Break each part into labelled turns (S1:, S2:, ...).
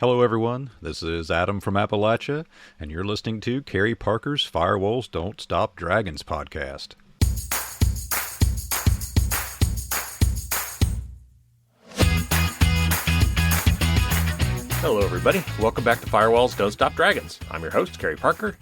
S1: Hello, everyone. This is Adam from Appalachia, and you're listening to Kerry Parker's Firewalls Don't Stop Dragons podcast.
S2: Hello, everybody. Welcome back to Firewalls Don't Stop Dragons. I'm your host, Kerry Parker.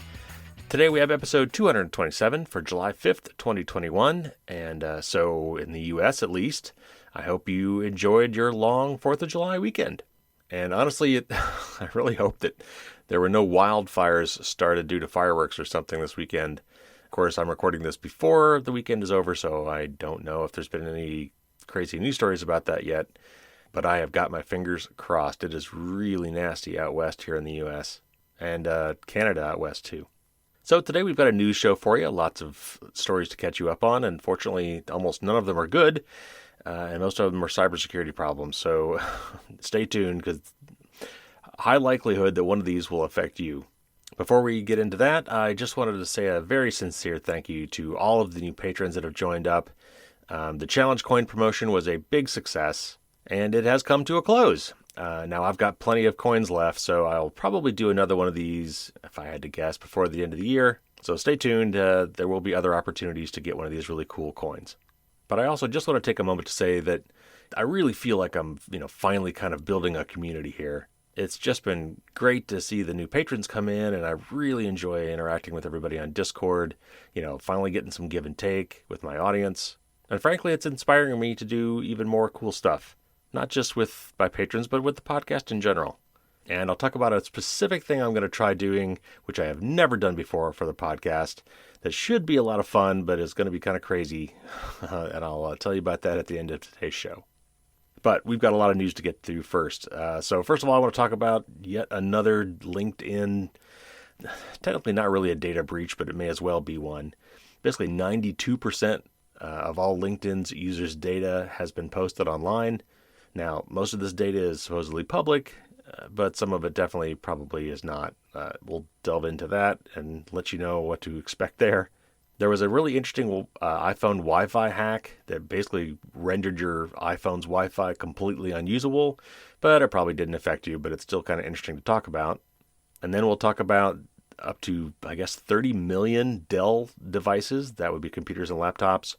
S2: Today we have episode 227 for July 5th, 2021, and so in the U.S. at least, I hope you enjoyed your long 4th of July weekend. And honestly, I really hope that there were no wildfires started due to fireworks or something this weekend. Of course, I'm recording this before the weekend is over, so I don't know if there's been any crazy news stories about that yet. But I have got my fingers crossed. It is really nasty out west here in the U.S. and Canada out west too. So today we've got a news show for you. Lots of stories to catch you up on. And fortunately, almost none of them are good. And most of them are cybersecurity problems. So stay tuned because high likelihood that one of these will affect you. Before we get into that, I just wanted to say a very sincere thank you to all of the new patrons that have joined up. The Challenge Coin promotion was a big success, and it has come to a close. Now I've got plenty of coins left, so I'll probably do another one of these, if I had to guess, before the end of the year. So stay tuned. There will be other opportunities to get one of these really cool coins. But I also just want to take a moment to say that I really feel like I'm, finally kind of building a community here. It's just been great to see the new patrons come in, and I really enjoy interacting with everybody on Discord, finally getting some give and take with my audience. And frankly, it's inspiring me to do even more cool stuff, not just with my patrons, but with the podcast in general. And I'll talk about a specific thing I'm going to try doing, which I have never done before for the podcast, that should be a lot of fun, but is going to be kind of crazy. And I'll tell you about that at the end of today's show. But we've got a lot of news to get through first. So first of all, I want to talk about yet another LinkedIn, technically not really a data breach, but it may as well be one. Basically, 92% of all LinkedIn's users' data has been posted online. Now, most of this data is supposedly public, but some of it definitely probably is not. We'll delve into that and let you know what to expect there. There was a really interesting iPhone Wi-Fi hack that basically rendered your iPhone's Wi-Fi completely unusable, but it probably didn't affect you, but it's still kind of interesting to talk about. And then we'll talk about up to, 30 million Dell devices, that would be computers and laptops,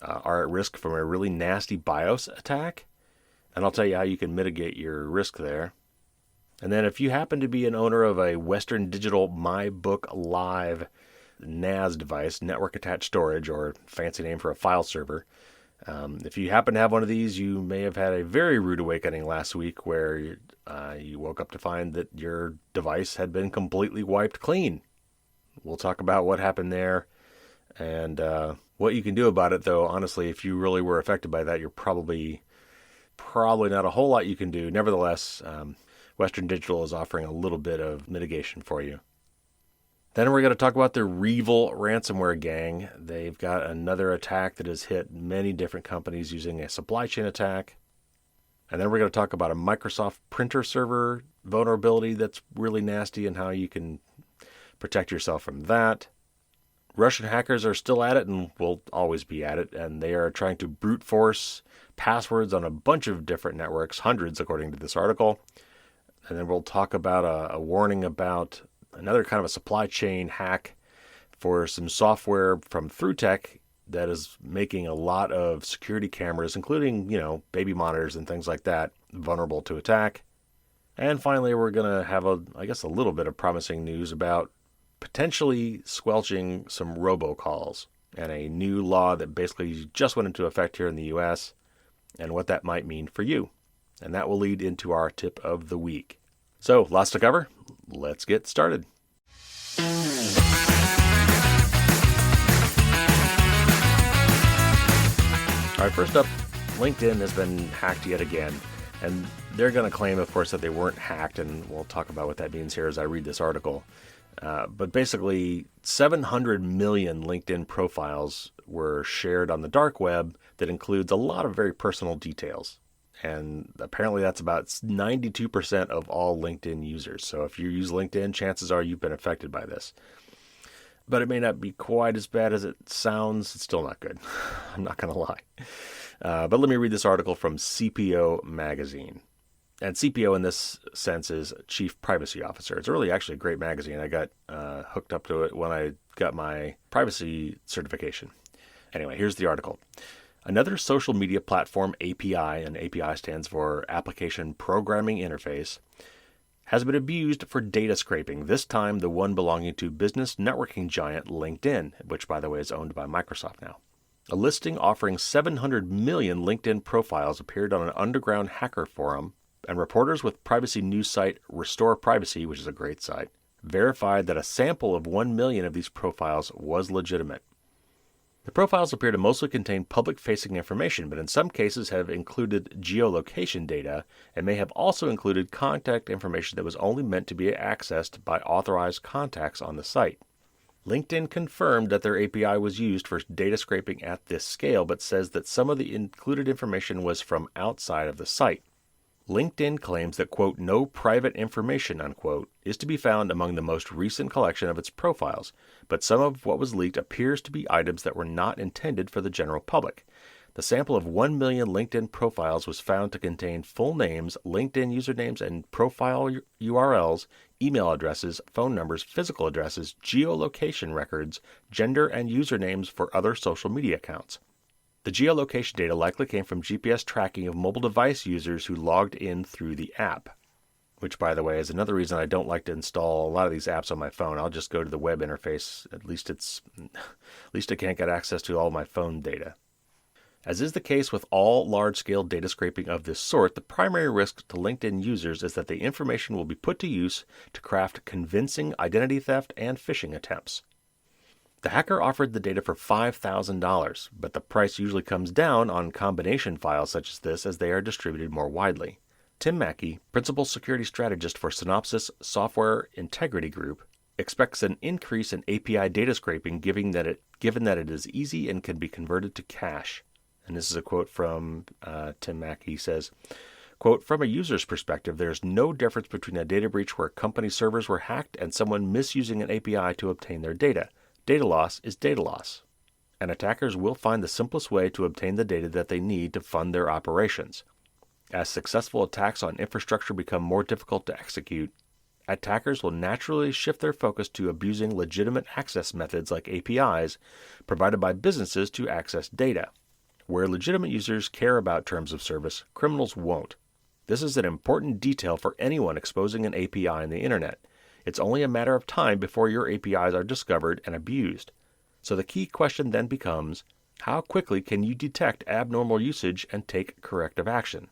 S2: are at risk from a really nasty BIOS attack. And I'll tell you how you can mitigate your risk there. And then if you happen to be an owner of a Western Digital MyBook Live NAS device, network attached storage, or fancy name for a file server, if you happen to have one of these, you may have had a very rude awakening last week where you woke up to find that your device had been completely wiped clean. We'll talk about what happened there and what you can do about it, though. Honestly, if you really were affected by that, you're probably not a whole lot you can do. Nevertheless, Western Digital is offering a little bit of mitigation for you. Then we're going to talk about the Revil ransomware gang. They've got another attack that has hit many different companies using a supply chain attack. And then we're going to talk about a Microsoft printer server vulnerability that's really nasty and how you can protect yourself from that. Russian hackers are still at it and will always be at it, and they are trying to brute force passwords on a bunch of different networks, hundreds according to this article. And then we'll talk about a warning about another kind of a supply chain hack for some software from ThruTech that is making a lot of security cameras, including, baby monitors and things like that, vulnerable to attack. And finally, we're going to have a little bit of promising news about potentially squelching some robocalls and a new law that basically just went into effect here in the U.S. and what that might mean for you. And that will lead into our tip of the week. So, lots to cover. Let's get started. All right, first up, LinkedIn has been hacked yet again. And they're going to claim, of course, that they weren't hacked, and we'll talk about what that means here as I read this article. But basically, 700 million LinkedIn profiles were shared on the dark web that includes a lot of very personal details. And apparently that's about 92% of all LinkedIn users. So if you use LinkedIn, chances are you've been affected by this. But it may not be quite as bad as it sounds. It's still not good. I'm not going to lie. But let me read this article from CPO Magazine. And CPO in this sense is Chief Privacy Officer. It's really actually a great magazine. I got hooked up to it when I got my privacy certification. Anyway, here's the article. Another social media platform API, and API stands for Application Programming Interface, has been abused for data scraping, this time the one belonging to business networking giant LinkedIn, which, by the way, is owned by Microsoft now. A listing offering 700 million LinkedIn profiles appeared on an underground hacker forum, and reporters with privacy news site Restore Privacy, which is a great site, verified that a sample of 1 million of these profiles was legitimate. The profiles appear to mostly contain public-facing information, but in some cases have included geolocation data and may have also included contact information that was only meant to be accessed by authorized contacts on the site. LinkedIn confirmed that their API was used for data scraping at this scale, but says that some of the included information was from outside of the site. LinkedIn claims that, quote, no private information, unquote, is to be found among the most recent collection of its profiles, but some of what was leaked appears to be items that were not intended for the general public. The sample of 1 million LinkedIn profiles was found to contain full names, LinkedIn usernames, and profile URLs, email addresses, phone numbers, physical addresses, geolocation records, gender, and usernames for other social media accounts. The geolocation data likely came from GPS tracking of mobile device users who logged in through the app, which, by the way, is another reason I don't like to install a lot of these apps on my phone. I'll just go to the web interface. At least I can't get access to all my phone data. As is the case with all large-scale data scraping of this sort, the primary risk to LinkedIn users is that the information will be put to use to craft convincing identity theft and phishing attempts. The hacker offered the data for $5,000, but the price usually comes down on combination files such as this as they are distributed more widely. Tim Mackey, principal security strategist for Synopsys Software Integrity Group, expects an increase in API data scraping given that it is easy and can be converted to cash. And this is a quote from Tim Mackey. He says, quote, from a user's perspective, there's no difference between a data breach where company servers were hacked and someone misusing an API to obtain their data. Data loss is data loss, and attackers will find the simplest way to obtain the data that they need to fund their operations. As successful attacks on infrastructure become more difficult to execute, attackers will naturally shift their focus to abusing legitimate access methods like APIs provided by businesses to access data. Where legitimate users care about terms of service, criminals won't. This is an important detail for anyone exposing an API on the internet. It's only a matter of time before your APIs are discovered and abused. So the key question then becomes, how quickly can you detect abnormal usage and take corrective action?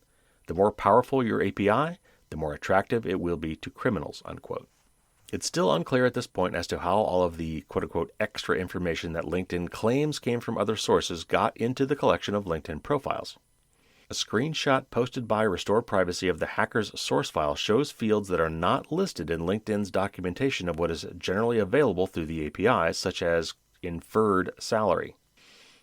S2: The more powerful your API, the more attractive it will be to criminals, unquote. It's still unclear at this point as to how all of the quote-unquote extra information that LinkedIn claims came from other sources got into the collection of LinkedIn profiles. A screenshot posted by Restore Privacy of the hacker's source file shows fields that are not listed in LinkedIn's documentation of what is generally available through the API, such as inferred salary.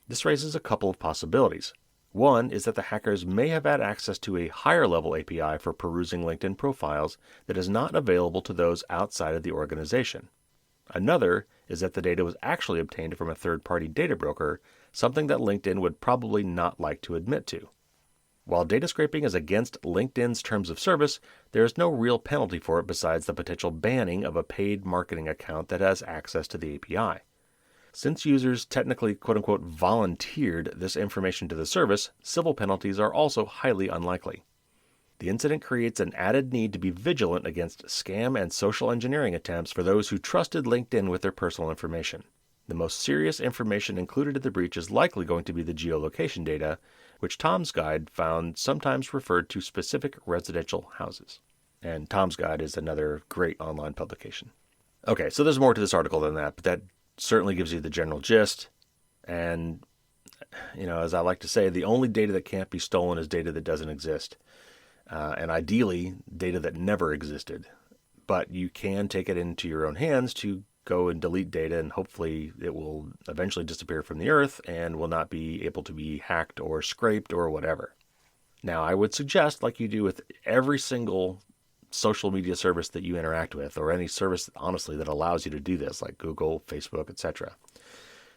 S2: This raises a couple of possibilities. One is that the hackers may have had access to a higher-level API for perusing LinkedIn profiles that is not available to those outside of the organization. Another is that the data was actually obtained from a third-party data broker, something that LinkedIn would probably not like to admit to. While data scraping is against LinkedIn's terms of service, there is no real penalty for it besides the potential banning of a paid marketing account that has access to the API. Since users technically quote-unquote volunteered this information to the service, civil penalties are also highly unlikely. The incident creates an added need to be vigilant against scam and social engineering attempts for those who trusted LinkedIn with their personal information. The most serious information included in the breach is likely going to be the geolocation data, which Tom's Guide found sometimes referred to specific residential houses. And Tom's Guide is another great online publication. Okay, so there's more to this article than that, but that certainly gives you the general gist. And, as I like to say, the only data that can't be stolen is data that doesn't exist. And ideally, data that never existed. But you can take it into your own hands to go and delete data, and hopefully it will eventually disappear from the earth and will not be able to be hacked or scraped or whatever. Now, I would suggest, like you do with every single social media service that you interact with, or any service, honestly, that allows you to do this, like Google, Facebook, etc.,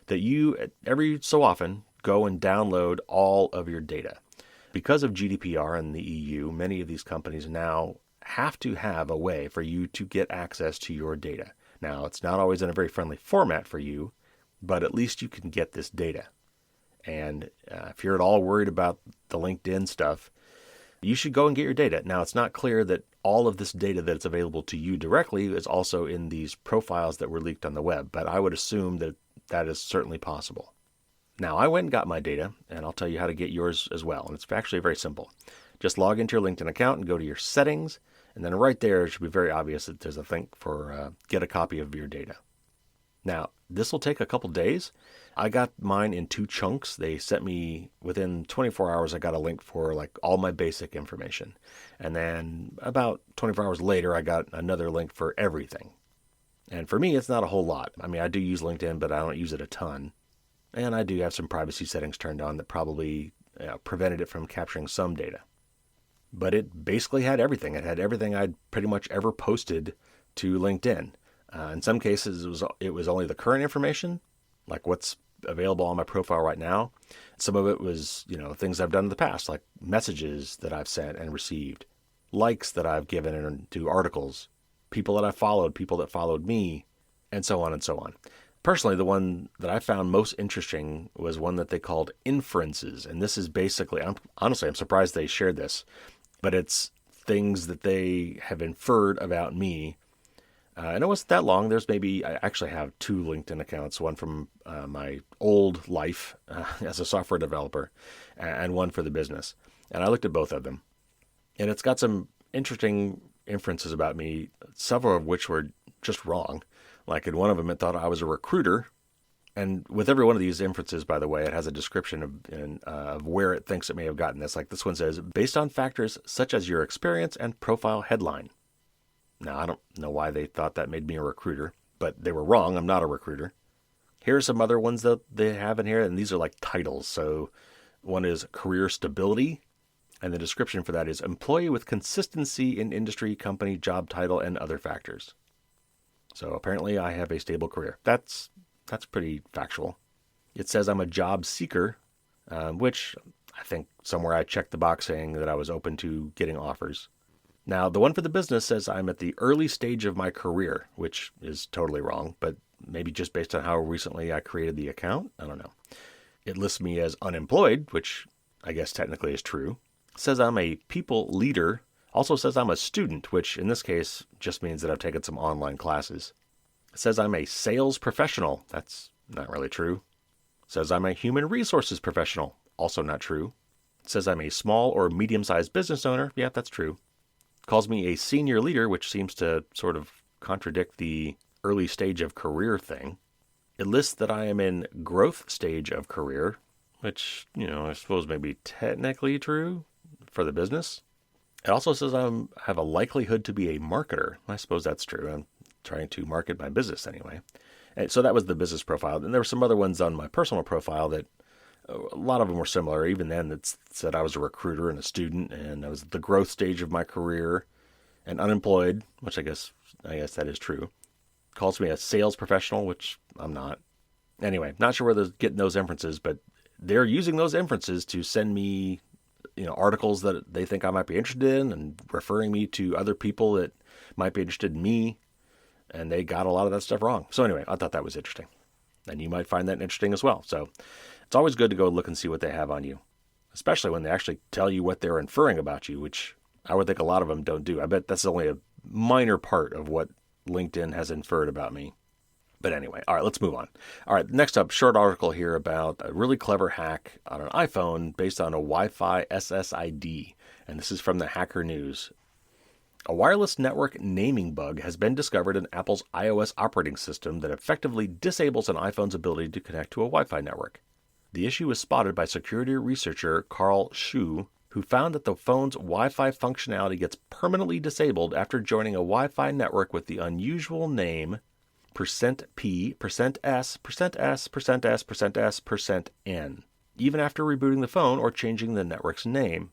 S2: that you, every so often, go and download all of your data. Because of GDPR and the EU, many of these companies now have to have a way for you to get access to your data. Now, it's not always in a very friendly format for you, but at least you can get this data. And if you're at all worried about the LinkedIn stuff, you should go and get your data. Now, it's not clear that all of this data that's available to you directly is also in these profiles that were leaked on the web, but I would assume that that is certainly possible. Now, I went and got my data, and I'll tell you how to get yours as well. And it's actually very simple. Just log into your LinkedIn account and go to your settings, and then right there, it should be very obvious that there's a link for get a copy of your data. Now, this will take a couple days. I got mine in 2 chunks. They sent me, within 24 hours, I got a link for like all my basic information. And then about 24 hours later, I got another link for everything. And for me, it's not a whole lot. I mean, I do use LinkedIn, but I don't use it a ton. And I do have some privacy settings turned on that probably prevented it from capturing some data. But it basically had everything. It had everything I'd pretty much ever posted to LinkedIn. In some cases, it was only the current information, like what's available on my profile right now. Some of it was, things I've done in the past, like messages that I've sent and received, likes that I've given to articles, people that I followed, people that followed me, and so on and so on. Personally, the one that I found most interesting was one that they called inferences. And this is basically, I'm surprised they shared this, but it's things that they have inferred about me. And it wasn't that long. I actually have 2 LinkedIn accounts, one from my old life as a software developer and one for the business. And I looked at both of them. And it's got some interesting inferences about me, several of which were just wrong. Like in one of them, it thought I was a recruiter. And with every one of these inferences, by the way, it has a description of where it thinks it may have gotten this. Like this one says, based on factors such as your experience and profile headline. Now, I don't know why they thought that made me a recruiter, but they were wrong. I'm not a recruiter. Here are some other ones that they have in here, and these are like titles. So one is career stability, and the description for that is employee with consistency in industry, company, job title, and other factors. So apparently I have a stable career. That's pretty factual. It says I'm a job seeker, which I think somewhere I checked the box saying that I was open to getting offers. Now, the one for the business says I'm at the early stage of my career, which is totally wrong, but maybe just based on how recently I created the account. I don't know. It lists me as unemployed, which I guess technically is true. It says I'm a people leader. Also says I'm a student, which in this case just means that I've taken some online classes. It says I'm a sales professional. That's not really true. It says I'm a human resources professional. Also not true. It says I'm a small or medium-sized business owner. Yeah, that's true. It calls me a senior leader, which seems to sort of contradict the early stage of career thing. It lists that I am in growth stage of career, which, I suppose may be technically true for the business. It also says I have a likelihood to be a marketer. I suppose that's true. I'm trying to market my business anyway. And so that was the business profile. And there were some other ones on my personal profile that a lot of them were similar. Even then, it said I was a recruiter and a student, and I was at the growth stage of my career and unemployed, which I guess that is true. It calls me a sales professional, which I'm not. Anyway, not sure where they're getting those inferences, but they're using those inferences to send me articles that they think I might be interested in and referring me to other people that might be interested in me. And they got a lot of that stuff wrong. So anyway, I thought that was interesting. And you might find that interesting as well. So it's always good to go look and see what they have on you, especially when they actually tell you what they're inferring about you, which I would think a lot of them don't do. I bet that's only a minor part of what LinkedIn has inferred about me. But anyway, all right, let's move on. All right, next up, short article here about a really clever hack on an iPhone based on a Wi-Fi SSID. And this is from the Hacker News. A wireless network naming bug has been discovered in Apple's iOS operating system that effectively disables an iPhone's ability to connect to a Wi-Fi network. The issue was spotted by security researcher Carl Shu, who found that the phone's Wi-Fi functionality gets permanently disabled after joining a Wi-Fi network with the unusual name %P, %S, %S, %S, %S, %N, even after rebooting the phone or changing the network's name.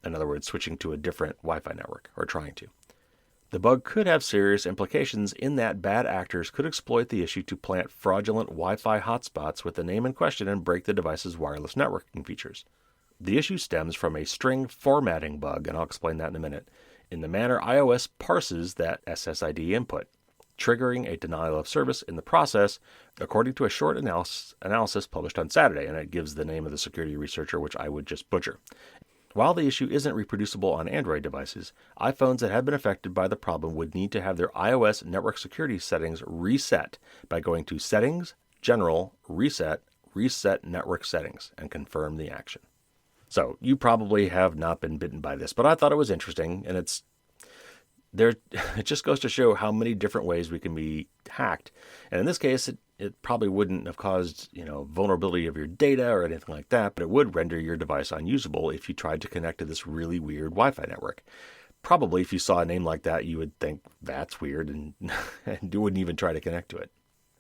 S2: In other words, switching to a different Wi-Fi network, or trying to. The bug could have serious implications in that bad actors could exploit the issue to plant fraudulent Wi-Fi hotspots with the name in question and break the device's wireless networking features. The issue stems from a string formatting bug, and I'll explain that in a minute, in the manner iOS parses that SSID input, triggering a denial of service in the process, according to a short analysis published on Saturday, and it gives the name of the security researcher, which I would just butcher. While the issue isn't reproducible on Android devices, iPhones that have been affected by the problem would need to have their iOS network security settings reset by going to Settings, General, Reset Network Settings, and confirm the action. So you probably have not been bitten by this, but I thought it was interesting, and it just goes to show how many different ways we can be hacked. And in this case, it probably wouldn't have caused, vulnerability of your data or anything like that, but it would render your device unusable if you tried to connect to this really weird Wi-Fi network. Probably if you saw a name like that, you would think that's weird and you wouldn't even try to connect to it.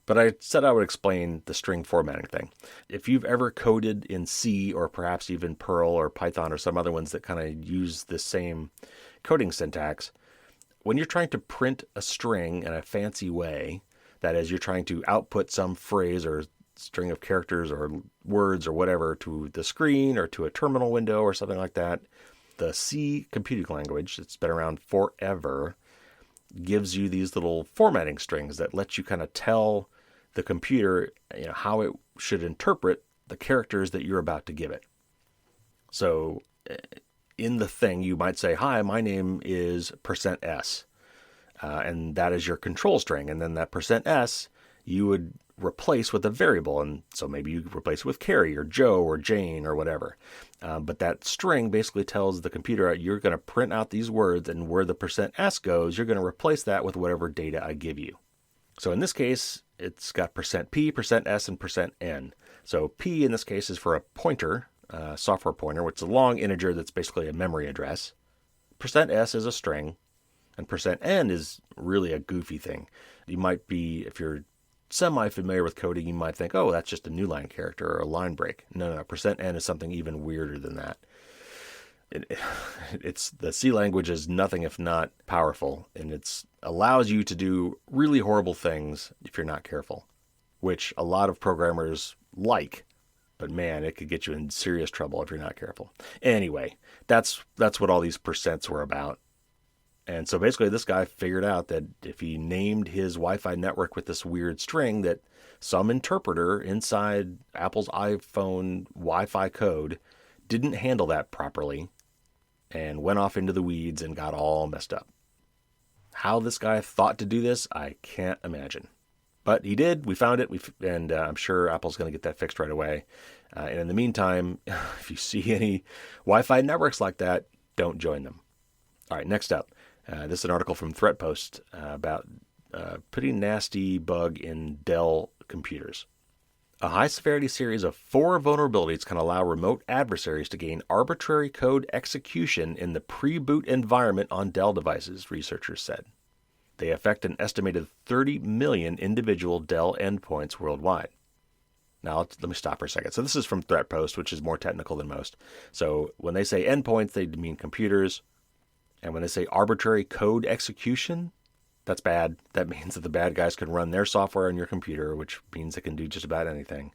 S2: But I said I would explain the string formatting thing. If you've ever coded in C or perhaps even Perl or Python or some other ones that kind of use the same coding syntax, when you're trying to print a string in a fancy way, that is, you're trying to output some phrase or string of characters or words or whatever to the screen or to a terminal window or something like that, the C computing language that's been around forever gives you these little formatting strings that let you kind of tell the computer, how it should interpret the characters that you're about to give it. So in the thing, you might say, "Hi, my name is %s," and that is your control string. And then that %s you would replace with a variable, and so maybe you replace it with Carrie or Joe or Jane or whatever. But that string basically tells the computer you're going to print out these words, and where the %s goes, you're going to replace that with whatever data I give you. So in this case, it's got %p, %s, and %n. So p in this case is for a pointer, software pointer, which is a long integer that's basically a memory address. %s is a string, and %n is really a goofy thing. You might be, if you're semi-familiar with coding, you might think, oh, that's just a new line character or a line break. No, %n is something even weirder than that. It's the C language is nothing if not powerful, and it allows you to do really horrible things if you're not careful, which a lot of programmers like. But man, it could get you in serious trouble if you're not careful. Anyway, that's what all these percents were about. And so basically this guy figured out that if he named his Wi-Fi network with this weird string, that some interpreter inside Apple's iPhone Wi-Fi code didn't handle that properly and went off into the weeds and got all messed up. How this guy thought to do this, I can't imagine. But he did. We found it, and I'm sure Apple's going to get that fixed right away. And in the meantime, if you see any Wi-Fi networks like that, don't join them. All right, next up. This is an article from ThreatPost about a pretty nasty bug in Dell computers. A high-severity series of 4 vulnerabilities can allow remote adversaries to gain arbitrary code execution in the pre-boot environment on Dell devices, researchers said. They affect an estimated 30 million individual Dell endpoints worldwide. Now, let me stop for a second. So this is from ThreatPost, which is more technical than most. So when they say endpoints, they mean computers. And when they say arbitrary code execution, that's bad. That means that the bad guys can run their software on your computer, which means they can do just about anything.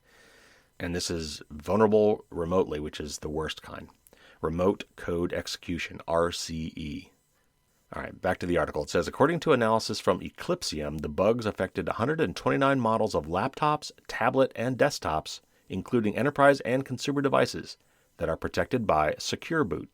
S2: And this is vulnerable remotely, which is the worst kind. Remote code execution, RCE. All right, back to the article. It says, according to analysis from Eclipsium, the bugs affected 129 models of laptops, tablet, and desktops, including enterprise and consumer devices that are protected by Secure Boot.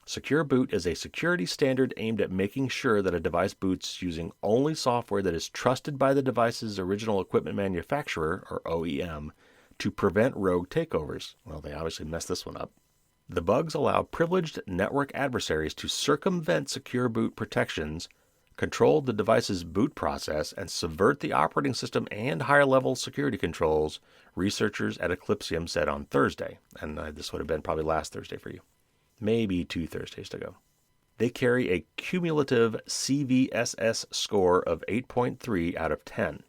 S2: Secure Boot is a security standard aimed at making sure that a device boots using only software that is trusted by the device's original equipment manufacturer, or OEM, to prevent rogue takeovers. Well, they obviously messed this one up. The bugs allow privileged network adversaries to circumvent Secure Boot protections, control the device's boot process, and subvert the operating system and higher-level security controls, researchers at Eclipsium said on Thursday. And this would have been probably last Thursday for you. Maybe 2 Thursdays to go. They carry a cumulative CVSS score of 8.3 out of 10.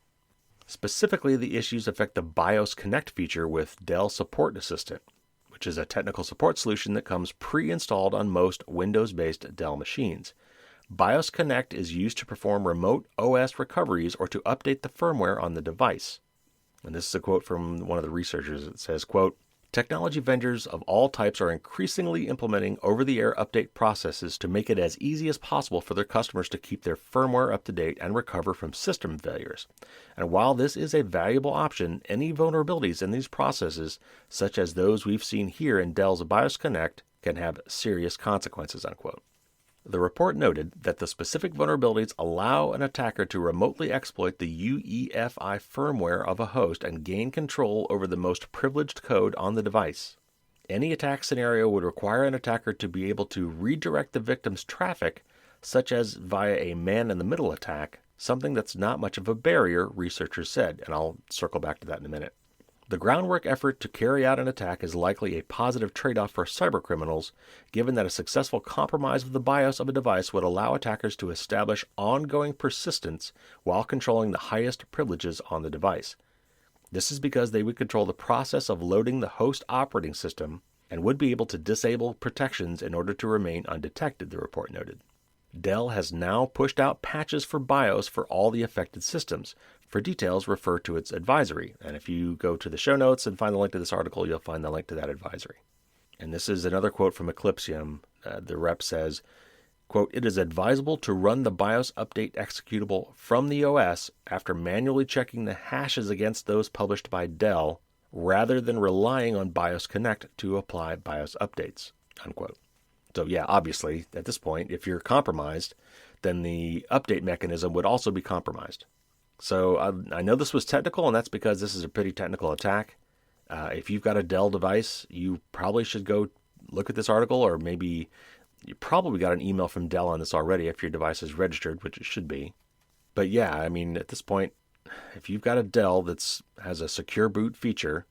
S2: Specifically, the issues affect the BIOS Connect feature with Dell Support Assistant, which is a technical support solution that comes pre-installed on most Windows-based Dell machines. BIOS Connect is used to perform remote OS recoveries or to update the firmware on the device. And this is a quote from one of the researchers. It says, quote, Technology vendors of all types are increasingly implementing over-the-air update processes to make it as easy as possible for their customers to keep their firmware up to date and recover from system failures. And while this is a valuable option, any vulnerabilities in these processes, such as those we've seen here in Dell's BIOS Connect, can have serious consequences, unquote. The report noted that the specific vulnerabilities allow an attacker to remotely exploit the UEFI firmware of a host and gain control over the most privileged code on the device. Any attack scenario would require an attacker to be able to redirect the victim's traffic, such as via a man-in-the-middle attack, something that's not much of a barrier, researchers said, and I'll circle back to that in a minute. The groundwork effort to carry out an attack is likely a positive trade-off for cybercriminals, given that a successful compromise of the BIOS of a device would allow attackers to establish ongoing persistence while controlling the highest privileges on the device. This is because they would control the process of loading the host operating system and would be able to disable protections in order to remain undetected, the report noted. Dell has now pushed out patches for BIOS for all the affected systems. For details, refer to its advisory. And if you go to the show notes and find the link to this article, you'll find the link to that advisory. And this is another quote from Eclipsium. The rep says, quote, "It is advisable to run the BIOS update executable from the OS after manually checking the hashes against those published by Dell, rather than relying on BIOS Connect to apply BIOS updates," unquote. So yeah, obviously, at this point, if you're compromised, then the update mechanism would also be compromised. So I know this was technical, and that's because this is a pretty technical attack. If you've got a Dell device, you probably should go look at this article, or maybe you probably got an email from Dell on this already if your device is registered, which it should be. But yeah, I mean, at this point, if you've got a Dell that has a secure boot feature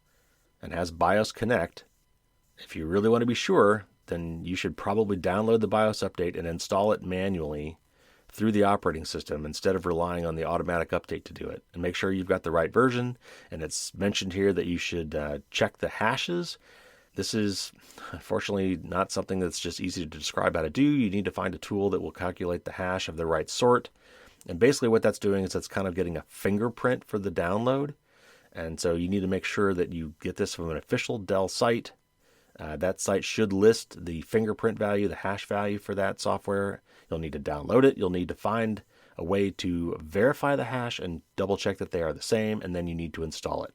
S2: and has BIOS Connect, if you really want to be sure, then you should probably download the BIOS update and install it manually through the operating system instead of relying on the automatic update to do it. And make sure you've got the right version. And it's mentioned here that you should check the hashes. This is unfortunately not something that's just easy to describe how to do. You need to find a tool that will calculate the hash of the right sort. And basically what that's doing is it's kind of getting a fingerprint for the download. And so you need to make sure that you get this from an official Dell site. That site should list the fingerprint value, the hash value for that software. You'll need to download it. You'll need to find a way to verify the hash and double check that they are the same, and then you need to install it.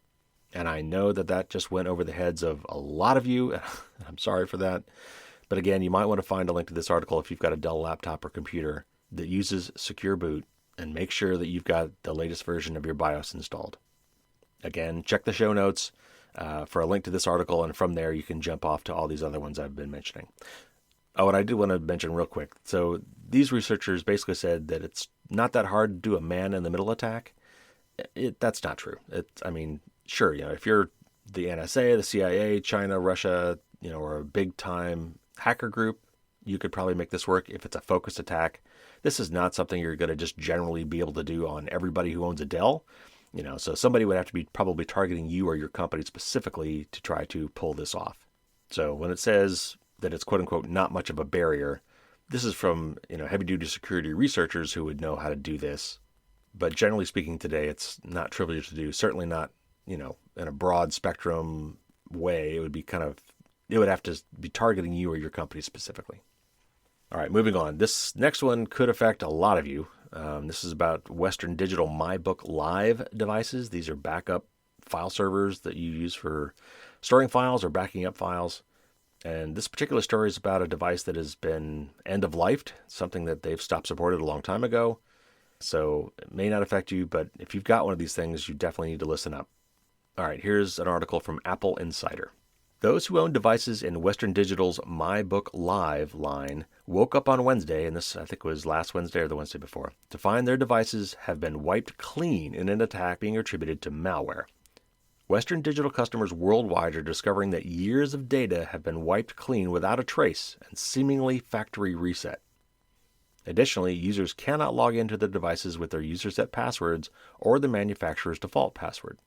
S2: And I know that that just went over the heads of a lot of you. I'm sorry for that. But again, you might want to find a link to this article if you've got a Dell laptop or computer that uses Secure Boot, and make sure that you've got the latest version of your BIOS installed. Again, check the show notes for a link to this article, and from there you can jump off to all these other ones I've been mentioning. Oh, and I did want to mention real quick. So these researchers basically said that it's not that hard to do a man-in-the-middle attack. That's not true. Sure, if you're the NSA, the CIA, China, Russia, or a big-time hacker group, you could probably make this work if it's a focused attack. This is not something you're going to just generally be able to do on everybody who owns a Dell. So somebody would have to be probably targeting you or your company specifically to try to pull this off. So when it says that it's quote-unquote not much of a barrier, this is from heavy-duty security researchers who would know how to do this. But generally speaking today, it's not trivial to do. Certainly not, in a broad spectrum way. It would have to be targeting you or your company specifically. All right, moving on. This next one could affect a lot of you. This is about Western Digital MyBook Live devices. These are backup file servers that you use for storing files or backing up files. And this particular story is about a device that has been end-of-lifed, something that they've stopped supported a long time ago. So it may not affect you, but if you've got one of these things, you definitely need to listen up. All right, here's an article from Apple Insider. Those who own devices in Western Digital's MyBook Live line woke up on Wednesday, and this I think was last Wednesday or the Wednesday before, to find their devices have been wiped clean in an attack being attributed to malware. Western Digital customers worldwide are discovering that years of data have been wiped clean without a trace and seemingly factory reset. Additionally, users cannot log into their devices with their user set passwords or the manufacturer's default password.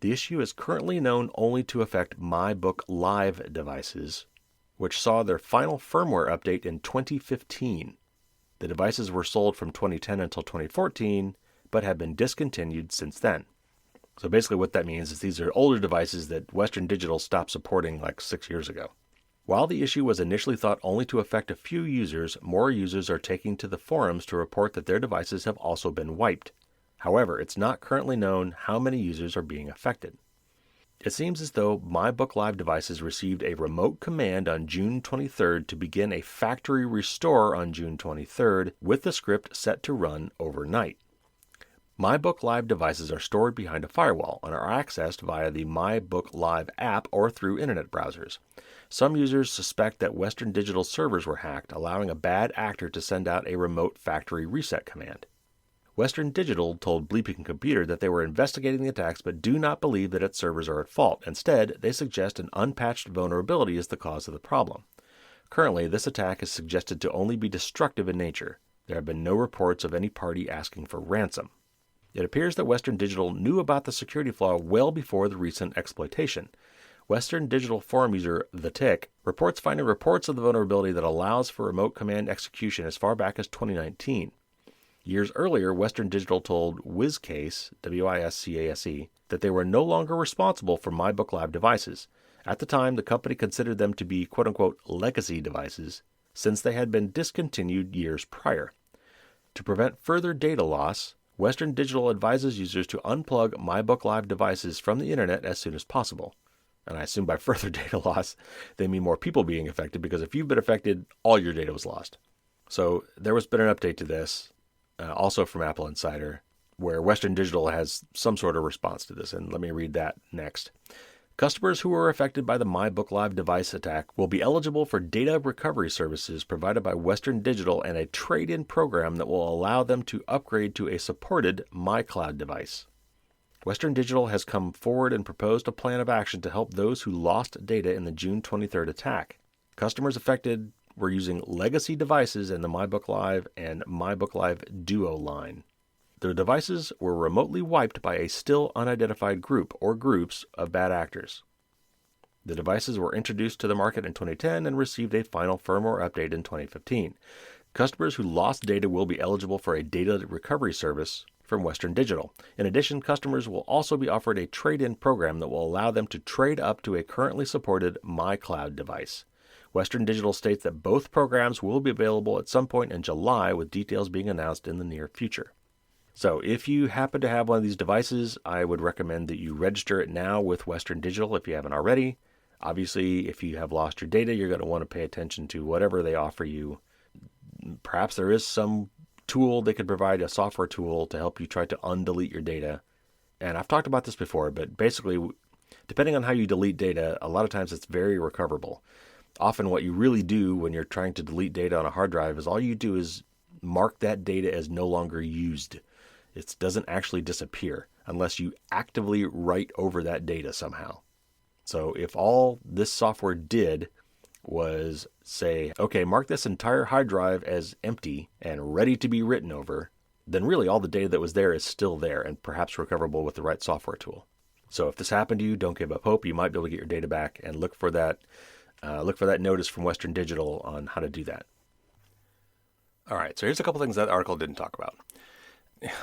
S2: The issue is currently known only to affect MyBook Live devices, which saw their final firmware update in 2015. The devices were sold from 2010 until 2014, but have been discontinued since then. So basically what that means is these are older devices that Western Digital stopped supporting like 6 years ago. While the issue was initially thought only to affect a few users, more users are taking to the forums to report that their devices have also been wiped. However, it's not currently known how many users are being affected. It seems as though MyBookLive devices received a remote command on June 23rd to begin a factory restore on June 23rd with the script set to run overnight. MyBookLive devices are stored behind a firewall and are accessed via the MyBookLive app or through internet browsers. Some users suspect that Western Digital servers were hacked, allowing a bad actor to send out a remote factory reset command. Western Digital told Bleeping Computer that they were investigating the attacks but do not believe that its servers are at fault. Instead, they suggest an unpatched vulnerability is the cause of the problem. Currently, this attack is suggested to only be destructive in nature. There have been no reports of any party asking for ransom. It appears that Western Digital knew about the security flaw well before the recent exploitation. Western Digital forum user The Tick reports finding reports of the vulnerability that allows for remote command execution as far back as 2019. Years earlier, Western Digital told Wizcase, W-I-S-C-A-S-E, that they were no longer responsible for MyBookLive devices. At the time, the company considered them to be quote-unquote legacy devices, since they had been discontinued years prior. To prevent further data loss, Western Digital advises users to unplug MyBookLive devices from the internet as soon as possible. And I assume by further data loss, they mean more people being affected, because if you've been affected, all your data was lost. So there has been an update to this, also from Apple Insider, where Western Digital has some sort of response to this, and let me read that next. Customers who were affected by the MyBookLive device attack will be eligible for data recovery services provided by Western Digital and a trade-in program that will allow them to upgrade to a supported MyCloud device. Western Digital has come forward and proposed a plan of action to help those who lost data in the June 23rd attack. Customers affected were using legacy devices in the MyBookLive and MyBookLive Duo line. Their devices were remotely wiped by a still unidentified group or groups of bad actors. The devices were introduced to the market in 2010 and received a final firmware update in 2015. Customers who lost data will be eligible for a data recovery service from Western Digital. In addition, customers will also be offered a trade-in program that will allow them to trade up to a currently supported MyCloud device. Western Digital states that both programs will be available at some point in July, with details being announced in the near future. So if you happen to have one of these devices, I would recommend that you register it now with Western Digital if you haven't already. Obviously, if you have lost your data, you're going to want to pay attention to whatever they offer you. Perhaps there is some tool they could provide, a software tool to help you try to undelete your data. And I've talked about this before, but basically, depending on how you delete data, a lot of times it's very recoverable. Often what you really do when you're trying to delete data on a hard drive is all you do is mark that data as no longer used. It doesn't actually disappear unless you actively write over that data somehow. So if all this software did was say, okay, mark this entire hard drive as empty and ready to be written over, then really all the data that was there is still there and perhaps recoverable with the right software tool. So if this happened to you, don't give up hope. You might be able to get your data back, and look for that notice from Western Digital on how to do that. All right, so here's a couple things that article didn't talk about.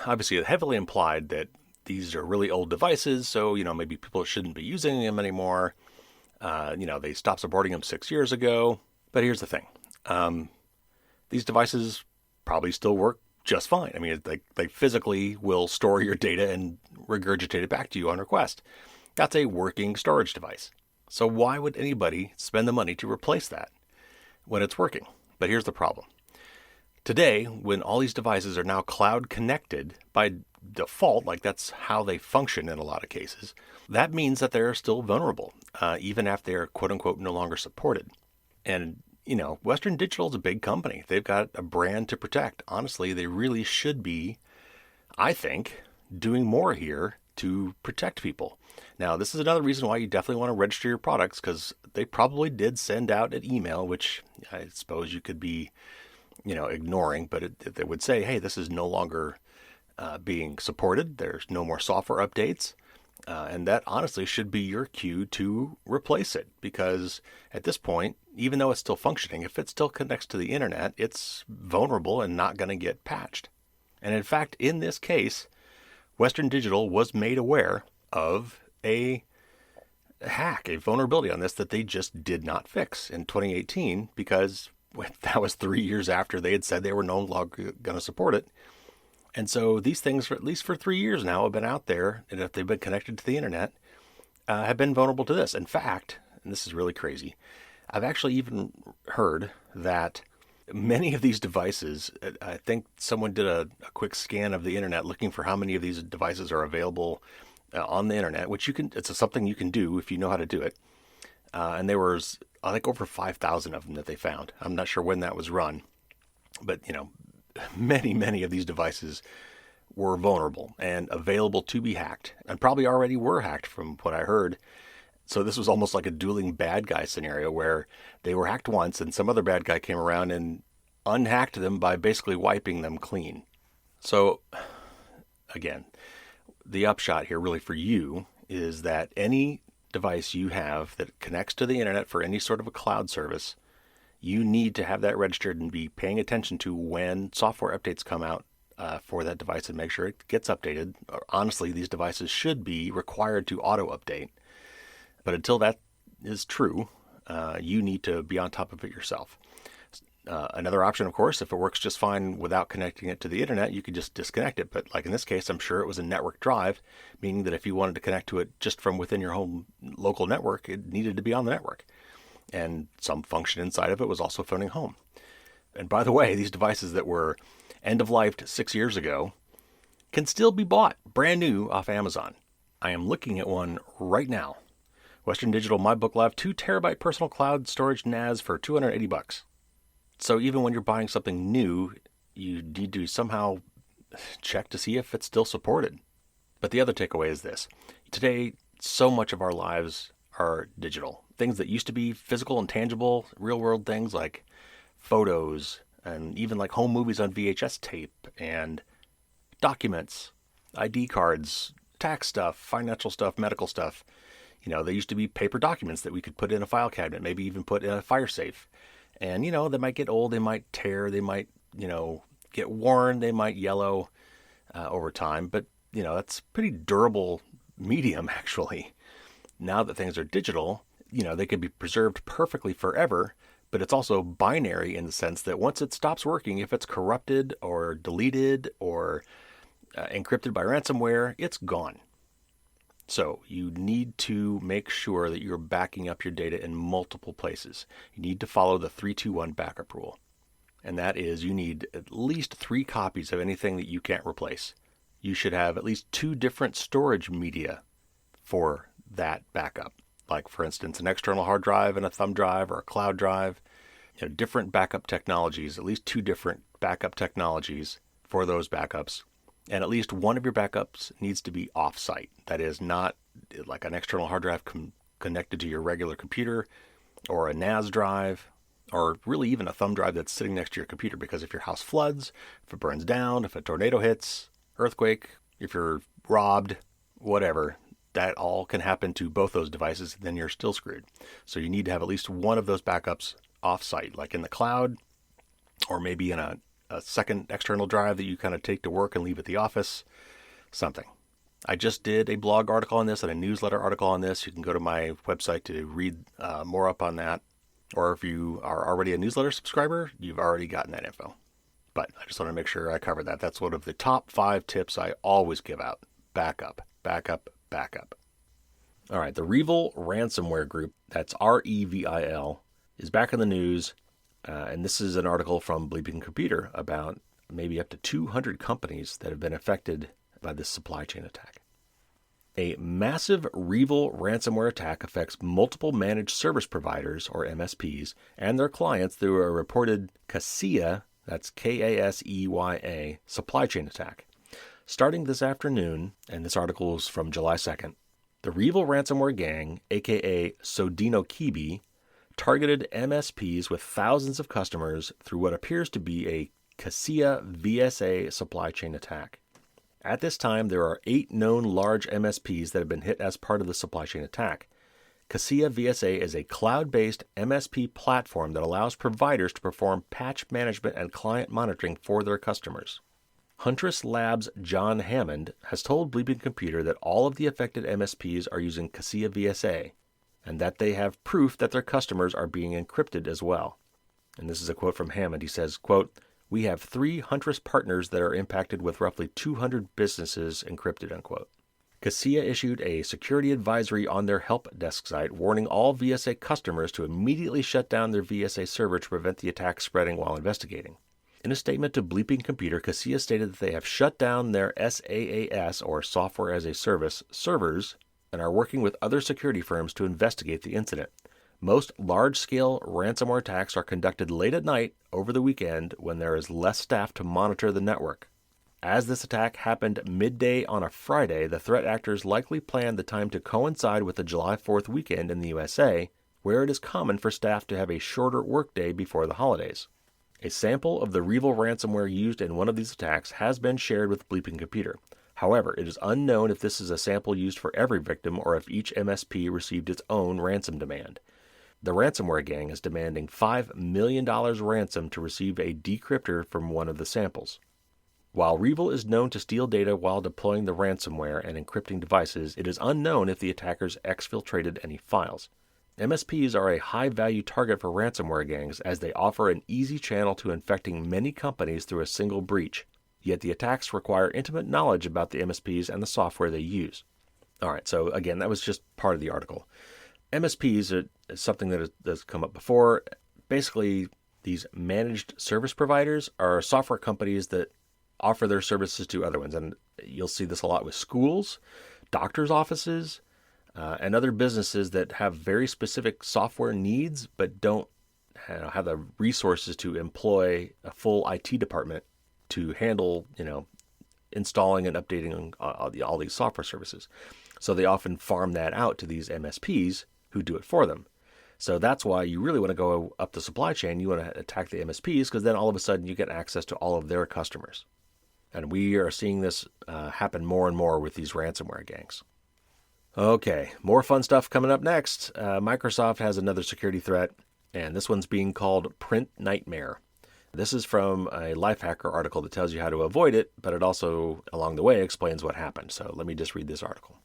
S2: Obviously, it heavily implied that these are really old devices, so, maybe people shouldn't be using them anymore. They stopped supporting them 6 years ago. But here's the thing. These devices probably still work just fine. I mean, they physically will store your data and regurgitate it back to you on request. That's a working storage device. So why would anybody spend the money to replace that when it's working? But here's the problem. Today, when all these devices are now cloud connected by default, like that's how they function in a lot of cases, that means that they're still vulnerable, even after they're quote unquote no longer supported. And, Western Digital is a big company. They've got a brand to protect. Honestly, they really should be, I think, doing more here to protect people. Now, this is another reason why you definitely want to register your products, because they probably did send out an email, which I suppose you could be ignoring, but it would say, hey, this is no longer being supported. There's no more software updates. And that honestly should be your cue to replace it, because at this point, even though it's still functioning, if it still connects to the internet, it's vulnerable and not going to get patched. And in fact, in this case, Western Digital was made aware of a hack, a vulnerability on this that they just did not fix in 2018 because that was 3 years after they had said they were no longer going to support it. And so these things, for at least for 3 years now, have been out there, and if they've been connected to the internet, have been vulnerable to this. In fact, and this is really crazy, I've actually even heard that many of these devices, I think someone did a quick scan of the internet looking for how many of these devices are available on the internet, which it's something you can do if you know how to do it. And there was, I think, over 5,000 of them that they found. I'm not sure when that was run, but many of these devices were vulnerable and available to be hacked, and probably already were hacked from what I heard. So this was almost like a dueling bad guy scenario where they were hacked once and some other bad guy came around and unhacked them by basically wiping them clean. So again, the upshot here really for you is that any device you have that connects to the internet for any sort of a cloud service, you need to have that registered and be paying attention to when software updates come out for that device and make sure it gets updated. Honestly, these devices should be required to auto-update. But until that is true, you need to be on top of it yourself. Another option, of course, if it works just fine without connecting it to the internet, you could just disconnect it. But like in this case, I'm sure it was a network drive, meaning that if you wanted to connect to it just from within your home local network, it needed to be on the network. And some function inside of it was also phoning home. And by the way, these devices that were end-of-lifed 6 years ago can still be bought brand new off Amazon. I am looking at one right now. Western Digital My Book Live 2 terabyte personal cloud storage NAS for $280. So even when you're buying something new, you need to somehow check to see if it's still supported. But the other takeaway is this. Today, so much of our lives are digital. Things that used to be physical and tangible, real world things like photos and even like home movies on VHS tape and documents, ID cards, tax stuff, financial stuff, medical stuff. They used to be paper documents that we could put in a file cabinet, maybe even put in a fire safe. And, they might get old, they might tear, they might, get worn, they might yellow over time. But, that's pretty durable medium, actually. Now that things are digital, they could be preserved perfectly forever, but it's also binary in the sense that once it stops working, if it's corrupted or deleted or encrypted by ransomware, it's gone. So you need to make sure that you're backing up your data in multiple places. You need to follow the 3-2-1 backup rule. And that is you need at least 3 copies of anything that you can't replace. You should have at least 2 different storage media for that backup. Like, for instance, an external hard drive and a thumb drive or a cloud drive. Different backup technologies, at least 2 different backup technologies for those backups. And at least one of your backups needs to be off-site. That is not like an external hard drive connected to your regular computer or a NAS drive or really even a thumb drive that's sitting next to your computer. Because if your house floods, if it burns down, if a tornado hits, earthquake, if you're robbed, whatever, that all can happen to both those devices, then you're still screwed. So you need to have at least one of those backups off-site, like in the cloud or maybe in a second external drive that you kind of take to work and leave at the office, something. I just did a blog article on this and a newsletter article on this. You can go to my website to read more up on that. Or if you are already a newsletter subscriber, you've already gotten that info. But I just want to make sure I covered that. That's one of the top 5 tips I always give out. Backup, backup, backup. All right, the Revil ransomware group, that's REVIL, is back in the news. And this is an article from Bleeping Computer about maybe up to 200 companies that have been affected by this supply chain attack. A massive Revil ransomware attack affects multiple managed service providers, or MSPs, and their clients through a reported Kaseya, that's Kaseya, supply chain attack. Starting this afternoon, and this article is from July 2nd, the Revil ransomware gang, aka Sodino Kibi, targeted MSPs with thousands of customers through what appears to be a Kaseya VSA supply chain attack. At this time, there are 8 known large MSPs that have been hit as part of the supply chain attack. Kaseya VSA is a cloud-based MSP platform that allows providers to perform patch management and client monitoring for their customers. Huntress Labs' John Hammond has told Bleeping Computer that all of the affected MSPs are using Cassia VSA, and that they have proof that their customers are being encrypted as well. And this is a quote from Hammond. He says, quote, "We have 3 Huntress partners that are impacted with roughly 200 businesses encrypted," unquote. Cassia issued a security advisory on their help desk site warning all VSA customers to immediately shut down their VSA server to prevent the attack spreading while investigating. In a statement to Bleeping Computer, Cassia stated that they have shut down their SaaS, or Software as a Service, servers and are working with other security firms to investigate the incident. Most large-scale ransomware attacks are conducted late at night over the weekend when there is less staff to monitor the network. As this attack happened midday on a Friday, the threat actors likely planned the time to coincide with the July 4th weekend in the USA, where it is common for staff to have a shorter workday before the holidays. A sample of the REvil ransomware used in one of these attacks has been shared with Bleeping Computer. However, it is unknown if this is a sample used for every victim or if each MSP received its own ransom demand. The ransomware gang is demanding $5 million ransom to receive a decryptor from one of the samples. While REvil is known to steal data while deploying the ransomware and encrypting devices, it is unknown if the attackers exfiltrated any files. MSPs are a high-value target for ransomware gangs as they offer an easy channel to infecting many companies through a single breach. Yet the attacks require intimate knowledge about the MSPs and the software they use. All right, so again, that was just part of the article. MSPs are something that has come up before. Basically, these managed service providers are software companies that offer their services to other ones. And you'll see this a lot with schools, doctors' offices, and other businesses that have very specific software needs but don't have the resources to employ a full IT department to handle, installing and updating all these software services. So they often farm that out to these MSPs who do it for them. So that's why you really want to go up the supply chain. You want to attack the MSPs because then all of a sudden you get access to all of their customers. And we are seeing this happen more and more with these ransomware gangs. Okay, more fun stuff coming up next. Microsoft has another security threat, and this one's being called Print Nightmare. This is from a Lifehacker article that tells you how to avoid it, but it also, along the way, explains what happened. So let me just read this article.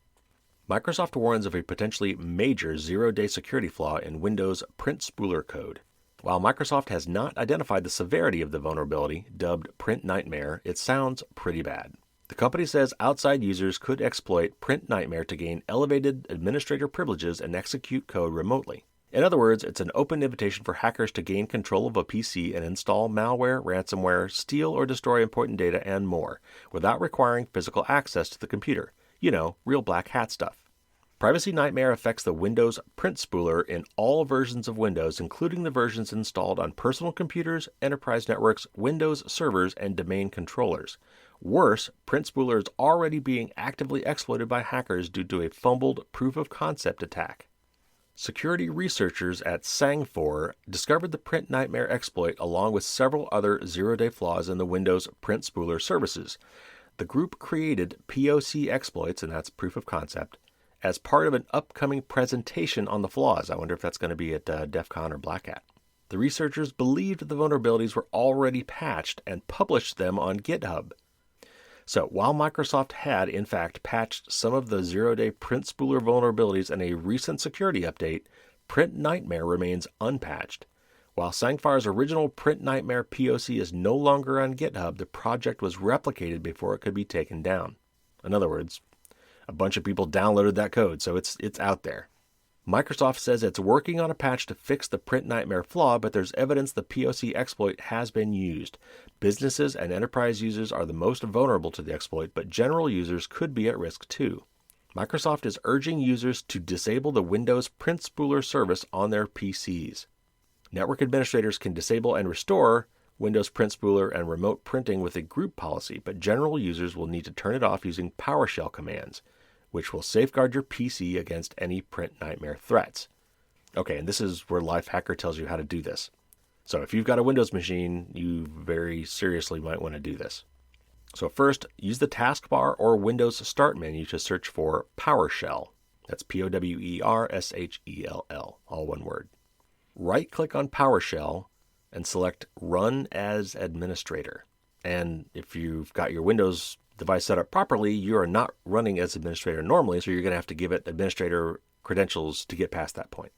S2: Microsoft warns of a potentially major zero-day security flaw in Windows print spooler code. While Microsoft has not identified the severity of the vulnerability, dubbed Print Nightmare, it sounds pretty bad. The company says outside users could exploit Print Nightmare to gain elevated administrator privileges and execute code remotely. In other words, it's an open invitation for hackers to gain control of a PC and install malware, ransomware, steal or destroy important data, and more, without requiring physical access to the computer. Real black hat stuff. Privacy Nightmare affects the Windows print spooler in all versions of Windows, including the versions installed on personal computers, enterprise networks, Windows servers, and domain controllers. Worse, print spooler is already being actively exploited by hackers due to a fumbled proof-of-concept attack. Security researchers at Sangfor discovered the Print Nightmare exploit along with several other zero-day flaws in the Windows print spooler services. The group created POC exploits, and that's proof of concept, as part of an upcoming presentation on the flaws. I wonder if that's going to be at DEF CON or Black Hat. The researchers believed the vulnerabilities were already patched and published them on GitHub. So while Microsoft had, in fact, patched some of the zero-day print spooler vulnerabilities in a recent security update, Print Nightmare remains unpatched. While Sangfar's original Print Nightmare POC is no longer on GitHub, the project was replicated before it could be taken down. In other words, a bunch of people downloaded that code, so it's out there. Microsoft says it's working on a patch to fix the Print Nightmare flaw, but there's evidence the POC exploit has been used. Businesses and enterprise users are the most vulnerable to the exploit, but general users could be at risk too. Microsoft is urging users to disable the Windows print spooler service on their PCs. Network administrators can disable and restore Windows print spooler and remote printing with a group policy, but general users will need to turn it off using PowerShell commands, which will safeguard your PC against any Print Nightmare threats. Okay, and this is where Lifehacker tells you how to do this. So if you've got a Windows machine, you very seriously might want to do this. So first, use the taskbar or Windows Start menu to search for PowerShell. That's PowerShell, all one word. Right-click on PowerShell and select Run as Administrator. And if you've got your Windows device set up properly, you are not running as administrator normally, so you're going to have to give it administrator credentials to get past that point.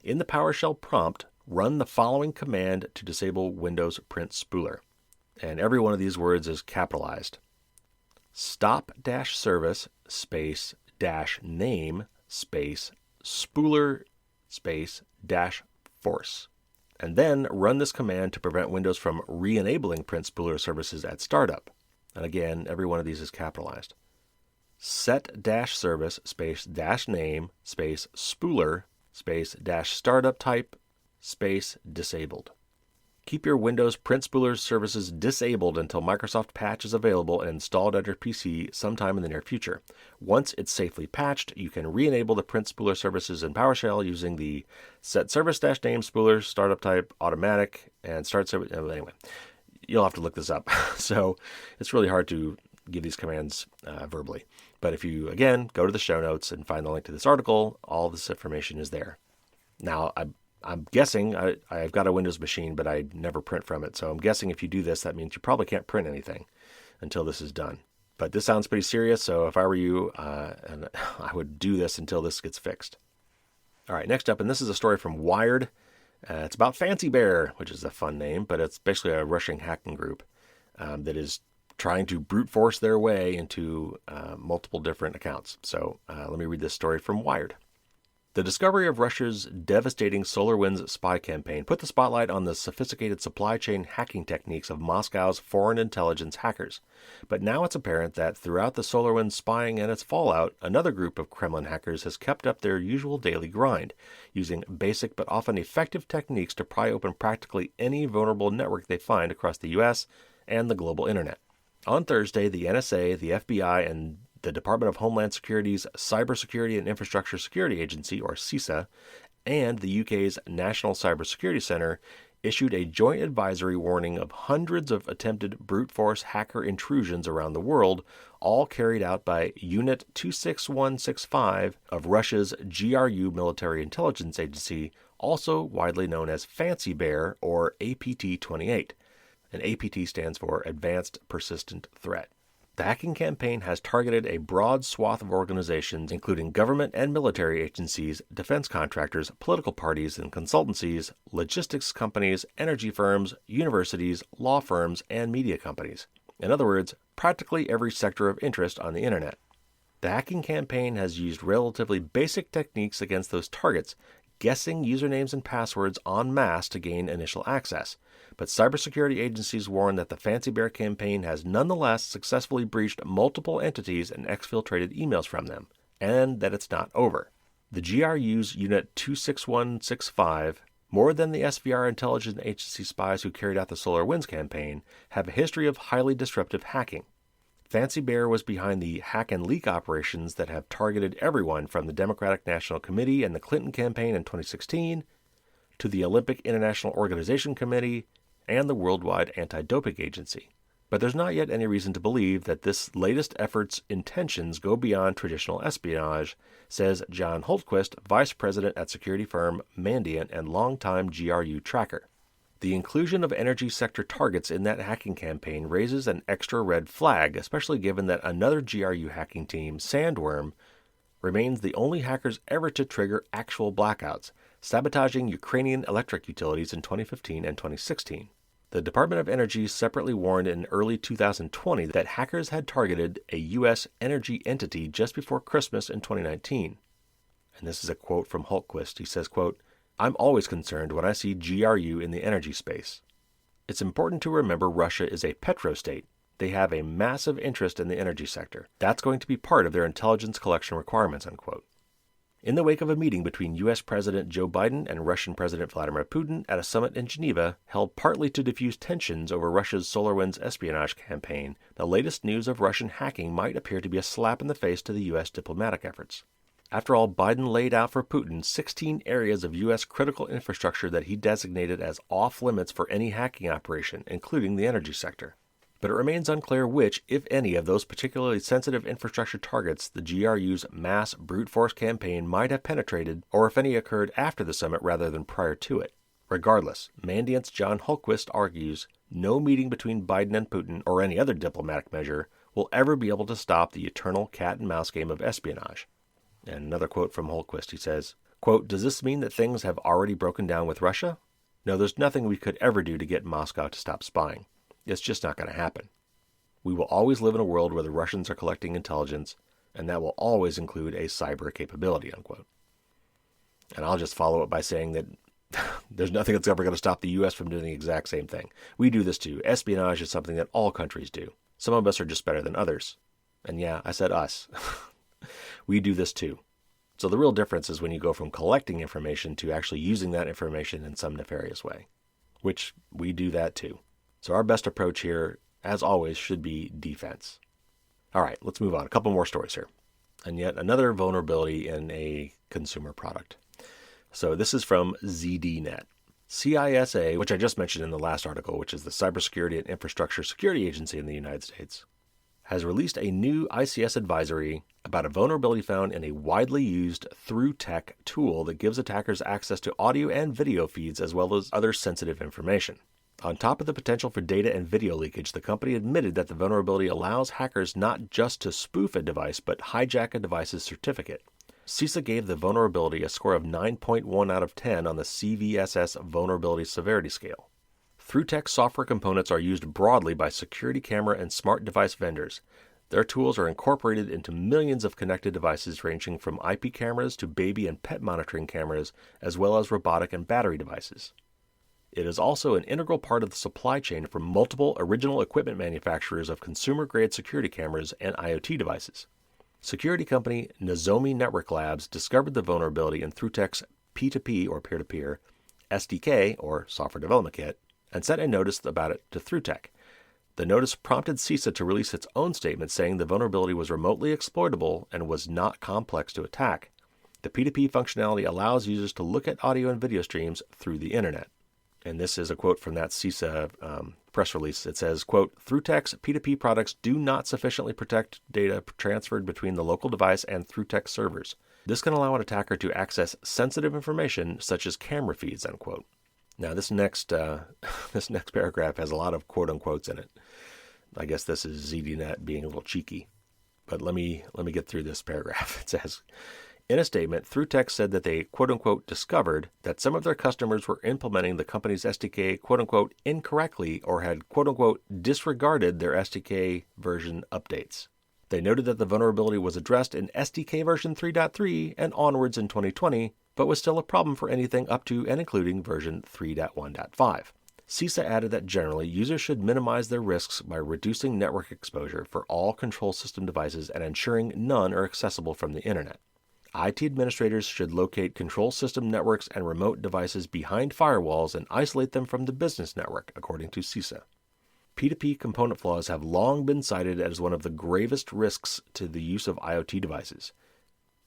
S2: In the PowerShell prompt, run the following command to disable Windows Print Spooler. And every one of these words is capitalized. Stop-service space dash name space spooler space dash force. And then run this command to prevent Windows from re-enabling print spooler services at startup. And again, every one of these is capitalized. Set-service space dash name space spooler space dash startup type space disabled. Keep your Windows print spooler services disabled until Microsoft Patch is available and installed on your PC sometime in the near future. Once it's safely patched, you can re-enable the print spooler services in PowerShell using the set service-name spooler, startup type, automatic, and start service. Anyway, you'll have to look this up. So it's really hard to give these commands verbally. But if you, again, go to the show notes and find the link to this article, all this information is there. Now, I'm guessing, I've got a Windows machine, but I never print from it. So I'm guessing if you do this, that means you probably can't print anything until this is done. But this sounds pretty serious, so if I were you, and I would do this until this gets fixed. All right, next up, and this is a story from Wired. It's about Fancy Bear, which is a fun name, but it's basically a Russian hacking group that is trying to brute force their way into multiple different accounts. So let me read this story from Wired. The discovery of Russia's devastating SolarWinds spy campaign put the spotlight on the sophisticated supply chain hacking techniques of Moscow's foreign intelligence hackers. But now it's apparent that throughout the SolarWinds spying and its fallout, another group of Kremlin hackers has kept up their usual daily grind, using basic but often effective techniques to pry open practically any vulnerable network they find across the U.S. and the global internet. On Thursday, the NSA, the FBI, and the Department of Homeland Security's Cybersecurity and Infrastructure Security Agency, or CISA, and the UK's National Cybersecurity Centre issued a joint advisory warning of hundreds of attempted brute force hacker intrusions around the world, all carried out by Unit 26165 of Russia's GRU military intelligence agency, also widely known as Fancy Bear, or APT-28. And APT stands for Advanced Persistent Threat. The hacking campaign has targeted a broad swath of organizations, including government and military agencies, defense contractors, political parties and consultancies, logistics companies, energy firms, universities, law firms, and media companies. In other words, practically every sector of interest on the internet. The hacking campaign has used relatively basic techniques against those targets, guessing usernames and passwords en masse to gain initial access. But cybersecurity agencies warn that the Fancy Bear campaign has nonetheless successfully breached multiple entities and exfiltrated emails from them, and that it's not over. The GRU's Unit 26165, more than the SVR intelligence agency spies who carried out the SolarWinds campaign, have a history of highly disruptive hacking. Fancy Bear was behind the hack and leak operations that have targeted everyone from the Democratic National Committee and the Clinton campaign in 2016 to the Olympic International Organization Committee and the Worldwide Anti-Doping Agency. But there's not yet any reason to believe that this latest effort's intentions go beyond traditional espionage, says John Holtquist, vice president at security firm Mandiant and longtime GRU tracker. The inclusion of energy sector targets in that hacking campaign raises an extra red flag, especially given that another GRU hacking team, Sandworm, remains the only hackers ever to trigger actual blackouts, sabotaging Ukrainian electric utilities in 2015 and 2016. The Department of Energy separately warned in early 2020 that hackers had targeted a U.S. energy entity just before Christmas in 2019. And this is a quote from Holtquist. He says, quote, "I'm always concerned when I see GRU in the energy space. It's important to remember Russia is a petrostate. They have a massive interest in the energy sector. That's going to be part of their intelligence collection requirements," unquote. In the wake of a meeting between U.S. President Joe Biden and Russian President Vladimir Putin at a summit in Geneva, held partly to diffuse tensions over Russia's SolarWinds espionage campaign, the latest news of Russian hacking might appear to be a slap in the face to the U.S. diplomatic efforts. After all, Biden laid out for Putin 16 areas of U.S. critical infrastructure that he designated as off-limits for any hacking operation, including the energy sector. But it remains unclear which, if any, of those particularly sensitive infrastructure targets the GRU's mass brute force campaign might have penetrated, or if any occurred after the summit rather than prior to it. Regardless, Mandiant's John Holtquist argues no meeting between Biden and Putin or any other diplomatic measure will ever be able to stop the eternal cat and mouse game of espionage. And another quote from Holquist, he says, quote, "Does this mean that things have already broken down with Russia? No, there's nothing we could ever do to get Moscow to stop spying. It's just not going to happen. We will always live in a world where the Russians are collecting intelligence, and that will always include a cyber capability," unquote. And I'll just follow it by saying that there's nothing that's ever going to stop the U.S. from doing the exact same thing. We do this too. Espionage is something that all countries do. Some of us are just better than others. And yeah, I said us. We do this too. So the real difference is when you go from collecting information to actually using that information in some nefarious way, which we do that too. So our best approach here, as always, should be defense. All right, let's move on. A couple more stories here. And yet another vulnerability in a consumer product. So this is from ZDNet. CISA, which I just mentioned in the last article, which is the Cybersecurity and Infrastructure Security Agency in the United States, has released a new ICS advisory about a vulnerability found in a widely used ThruTech tool that gives attackers access to audio and video feeds as well as other sensitive information. On top of the potential for data and video leakage, the company admitted that the vulnerability allows hackers not just to spoof a device, but hijack a device's certificate. CISA gave the vulnerability a score of 9.1 out of 10 on the CVSS Vulnerability Severity Scale. ThruTech software components are used broadly by security camera and smart device vendors. Their tools are incorporated into millions of connected devices ranging from IP cameras to baby and pet monitoring cameras, as well as robotic and battery devices. It is also an integral part of the supply chain for multiple original equipment manufacturers of consumer-grade security cameras and IoT devices. Security company Nozomi Network Labs discovered the vulnerability in ThruTech's P2P or peer-to-peer SDK or software development kit and sent a notice about it to ThruTech. The notice prompted CISA to release its own statement saying the vulnerability was remotely exploitable and was not complex to attack. The P2P functionality allows users to look at audio and video streams through the internet. And this is a quote from that CISA press release. It says, quote, "ThruTech's P2P products do not sufficiently protect data transferred between the local device and ThruTech servers. This can allow an attacker to access sensitive information such as camera feeds," unquote. Now, this next paragraph has a lot of quote unquotes in it. I guess this is ZDNet being a little cheeky. But let me get through this paragraph. It says, in a statement, ThruTech said that they, quote-unquote, discovered that some of their customers were implementing the company's SDK, quote-unquote, incorrectly or had, quote-unquote, disregarded their SDK version updates. They noted that the vulnerability was addressed in SDK version 3.3 and onwards in 2020, but was still a problem for anything up to and including version 3.1.5. CISA added that generally, users should minimize their risks by reducing network exposure for all control system devices and ensuring none are accessible from the internet. IT administrators should locate control system networks and remote devices behind firewalls and isolate them from the business network, according to CISA. P2P component flaws have long been cited as one of the gravest risks to the use of IoT devices.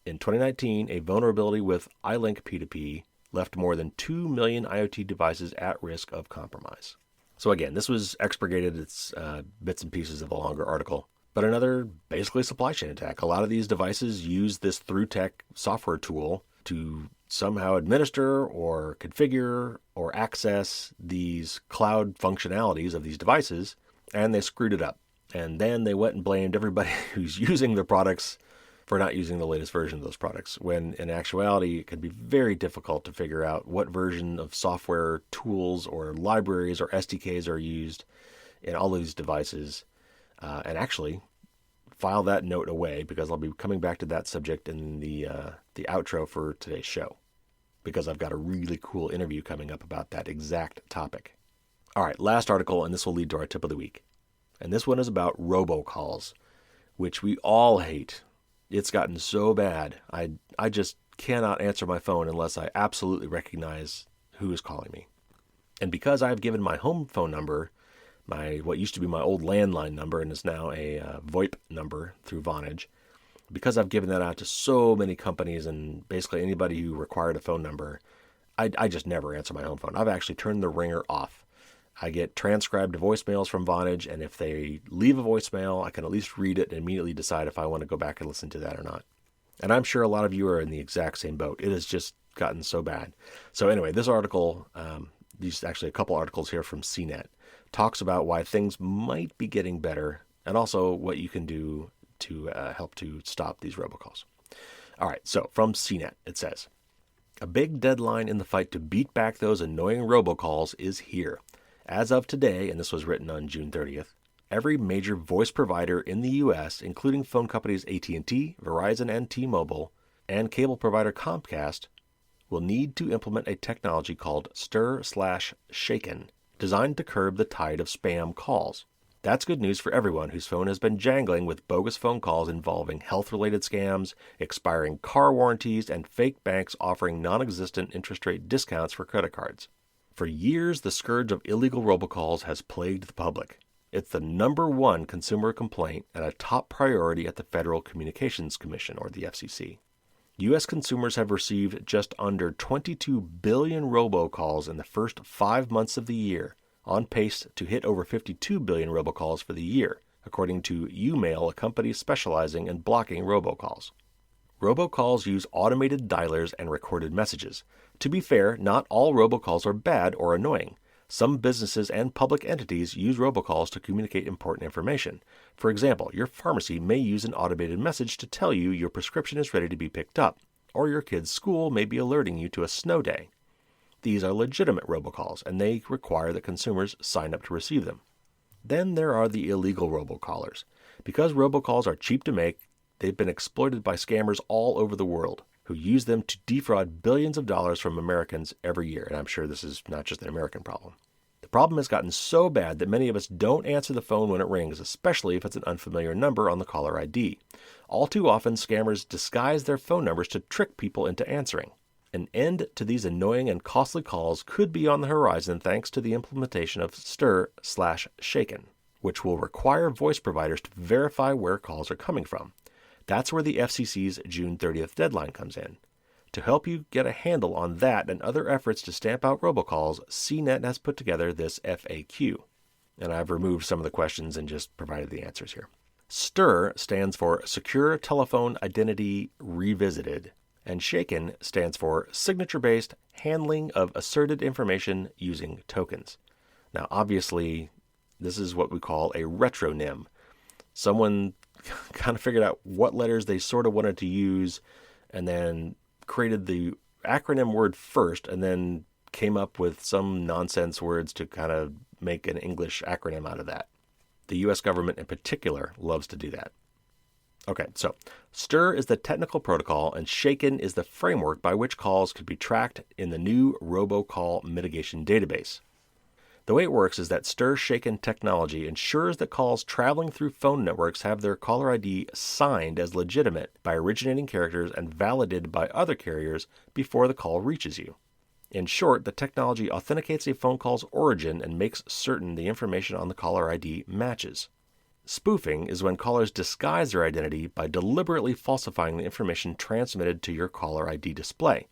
S2: In 2019, a vulnerability with iLink P2P left more than 2 million IoT devices at risk of compromise. So again, this was expurgated. It's bits and pieces of a longer article. But another basically supply chain attack. A lot of these devices use this ThruTech software tool to somehow administer or configure or access these cloud functionalities of these devices, and they screwed it up. And then they went and blamed everybody who's using the products for not using the latest version of those products, when in actuality it can be very difficult to figure out what version of software tools or libraries or SDKs are used in all of these devices. And actually file that note away, because I'll be coming back to that subject in the outro for today's show, because I've got a really cool interview coming up about that exact topic. All right, last article, and this will lead to our tip of the week. And this one is about robocalls, which we all hate. It's gotten so bad. I just cannot answer my phone unless I absolutely recognize who is calling me. And because I've given my home phone number, what used to be my old landline number and is now a VoIP number through Vonage, because I've given that out to so many companies and basically anybody who required a phone number, I just never answer my home phone. I've actually turned the ringer off. I get transcribed voicemails from Vonage, and if they leave a voicemail, I can at least read it and immediately decide if I want to go back and listen to that or not. And I'm sure a lot of you are in the exact same boat. It has just gotten so bad. So anyway, this article, these actually a couple articles here from CNET. talks about why things might be getting better and also what you can do to help to stop these robocalls. All right, so from CNET, it says, a big deadline in the fight to beat back those annoying robocalls is here. As of today, and this was written on June 30th, every major voice provider in the U.S., including phone companies AT&T, Verizon, and T-Mobile, and cable provider Comcast, will need to implement a technology called stir/shaken, designed to curb the tide of spam calls. That's good news for everyone whose phone has been jangling with bogus phone calls involving health-related scams, expiring car warranties, and fake banks offering non-existent interest rate discounts for credit cards. For years, the scourge of illegal robocalls has plagued the public. It's the number one consumer complaint and a top priority at the Federal Communications Commission, or the FCC. U.S. consumers have received just under 22 billion robocalls in the first 5 months of the year, on pace to hit over 52 billion robocalls for the year, according to UMail, a company specializing in blocking robocalls. Robocalls use automated dialers and recorded messages. To be fair, not all robocalls are bad or annoying. Some businesses and public entities use robocalls to communicate important information. For example, your pharmacy may use an automated message to tell you your prescription is ready to be picked up, or your kid's school may be alerting you to a snow day. These are legitimate robocalls, and they require that consumers sign up to receive them. Then there are the illegal robocallers. Because robocalls are cheap to make, they've been exploited by scammers all over the world, who use them to defraud billions of dollars from Americans every year, and I'm sure this is not just an American problem. The problem has gotten so bad that many of us don't answer the phone when it rings, especially if it's an unfamiliar number on the caller ID. All too often, scammers disguise their phone numbers to trick people into answering. An end to these annoying and costly calls could be on the horizon thanks to the implementation of stir/shaken, which will require voice providers to verify where calls are coming from. That's where the FCC's June 30th deadline comes in. To help you get a handle on that and other efforts to stamp out robocalls, CNET has put together this FAQ. And I've removed some of the questions and just provided the answers here. STIR stands for Secure Telephone Identity Revisited, and SHAKEN stands for Signature-Based Handling of Asserted Information Using Tokens. Now, obviously, this is what we call a retronym. Someone kind of figured out what letters they sort of wanted to use and then created the acronym word first and then came up with some nonsense words to kind of make an English acronym out of that. The U.S. government in particular loves to do that. Okay, so STIR is the technical protocol and SHAKEN is the framework by which calls could be tracked in the new robocall mitigation database. The way it works is that STIR/SHAKEN technology ensures that calls traveling through phone networks have their caller ID signed as legitimate by originating characters and validated by other carriers before the call reaches you. In short, the technology authenticates a phone call's origin and makes certain the information on the caller ID matches. Spoofing is when callers disguise their identity by deliberately falsifying the information transmitted to your caller ID display.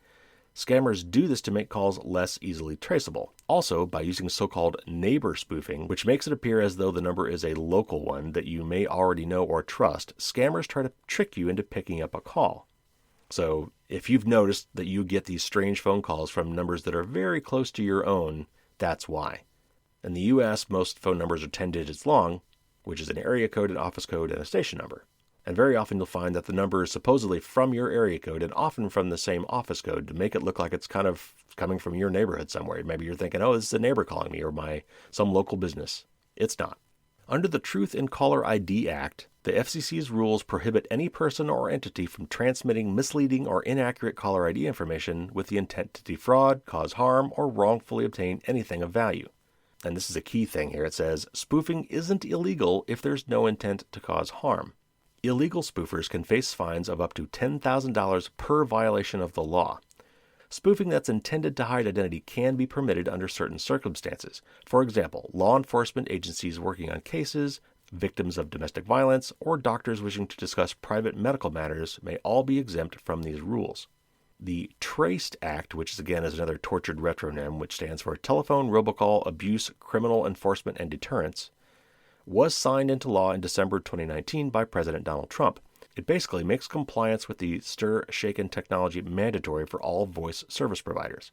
S2: Scammers do this to make calls less easily traceable. Also, by using so-called neighbor spoofing, which makes it appear as though the number is a local one that you may already know or trust, scammers try to trick you into picking up a call. So, if you've noticed that you get these strange phone calls from numbers that are very close to your own, that's why. In the U.S., most phone numbers are 10 digits long, which is an area code, an office code, and a station number. And very often you'll find that the number is supposedly from your area code and often from the same office code to make it look like it's kind of coming from your neighborhood somewhere. Maybe you're thinking, oh, this is a neighbor calling me or some local business. It's not. Under the Truth in Caller ID Act, the FCC's rules prohibit any person or entity from transmitting misleading or inaccurate caller ID information with the intent to defraud, cause harm, or wrongfully obtain anything of value. And this is a key thing here. It says, spoofing isn't illegal if there's no intent to cause harm. Illegal spoofers can face fines of up to $10,000 per violation of the law. Spoofing that's intended to hide identity can be permitted under certain circumstances. For example, law enforcement agencies working on cases, victims of domestic violence, or doctors wishing to discuss private medical matters may all be exempt from these rules. The TRACED Act, which again is another tortured retronym, which stands for Telephone Robocall Abuse, Criminal Enforcement and Deterrence, was signed into law in December 2019 by President Donald Trump. It basically makes compliance with the STIR/SHAKEN technology mandatory for all voice service providers.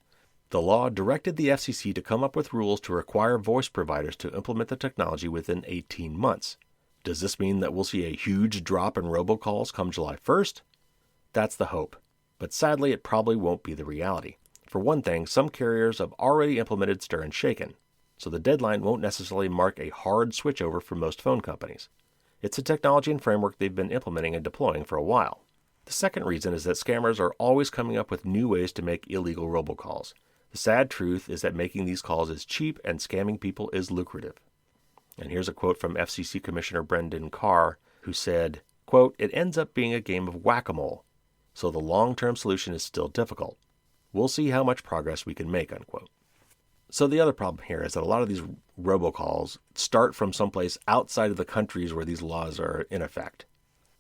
S2: The law directed the FCC to come up with rules to require voice providers to implement the technology within 18 months. Does this mean that we'll see a huge drop in robocalls come July 1st? That's the hope. But sadly, it probably won't be the reality. For one thing, some carriers have already implemented Stir and Shaken, so the deadline won't necessarily mark a hard switchover for most phone companies. It's a technology and framework they've been implementing and deploying for a while. The second reason is that scammers are always coming up with new ways to make illegal robocalls. The sad truth is that making these calls is cheap and scamming people is lucrative. And here's a quote from FCC Commissioner Brendan Carr, who said, quote, "It ends up being a game of whack-a-mole, so the long-term solution is still difficult. We'll see how much progress we can make," unquote. So the other problem here is that a lot of these robocalls start from someplace outside of the countries where these laws are in effect.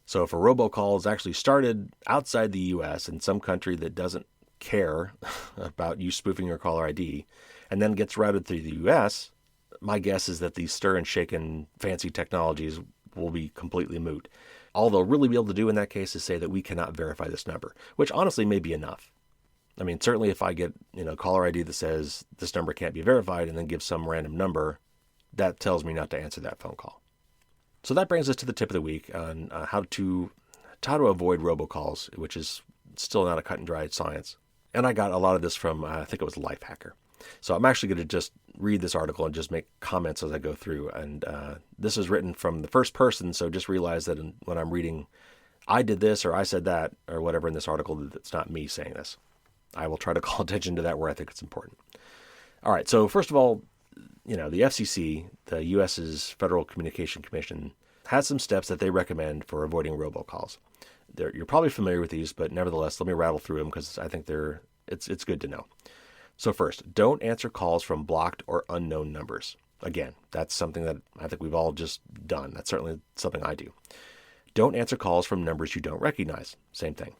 S2: So if a robocall is actually started outside the U.S. in some country that doesn't care about you spoofing your caller ID and then gets routed through the U.S., my guess is that these Stir and Shaken fancy technologies will be completely moot. All they'll really be able to do in that case is say that we cannot verify this number, which honestly may be enough. I mean, certainly if I get, caller ID that says this number can't be verified and then gives some random number, that tells me not to answer that phone call. So that brings us to the tip of the week on how to avoid robocalls, which is still not a cut and dried science. And I got a lot of this from, I think it was Lifehacker. So I'm actually going to just read this article and just make comments as I go through. And this is written from the first person, so just realize that when I'm reading, I did this or I said that or whatever in this article, it's not me saying this. I will try to call attention to that where I think it's important. All right, so first of all, the FCC, the U.S.'s Federal Communication Commission, has some steps that they recommend for avoiding robocalls. You're probably familiar with these, but nevertheless, let me rattle through them because I think it's good to know. So first, don't answer calls from blocked or unknown numbers. Again, that's something that I think we've all just done. That's certainly something I do. Don't answer calls from numbers you don't recognize. Same thing.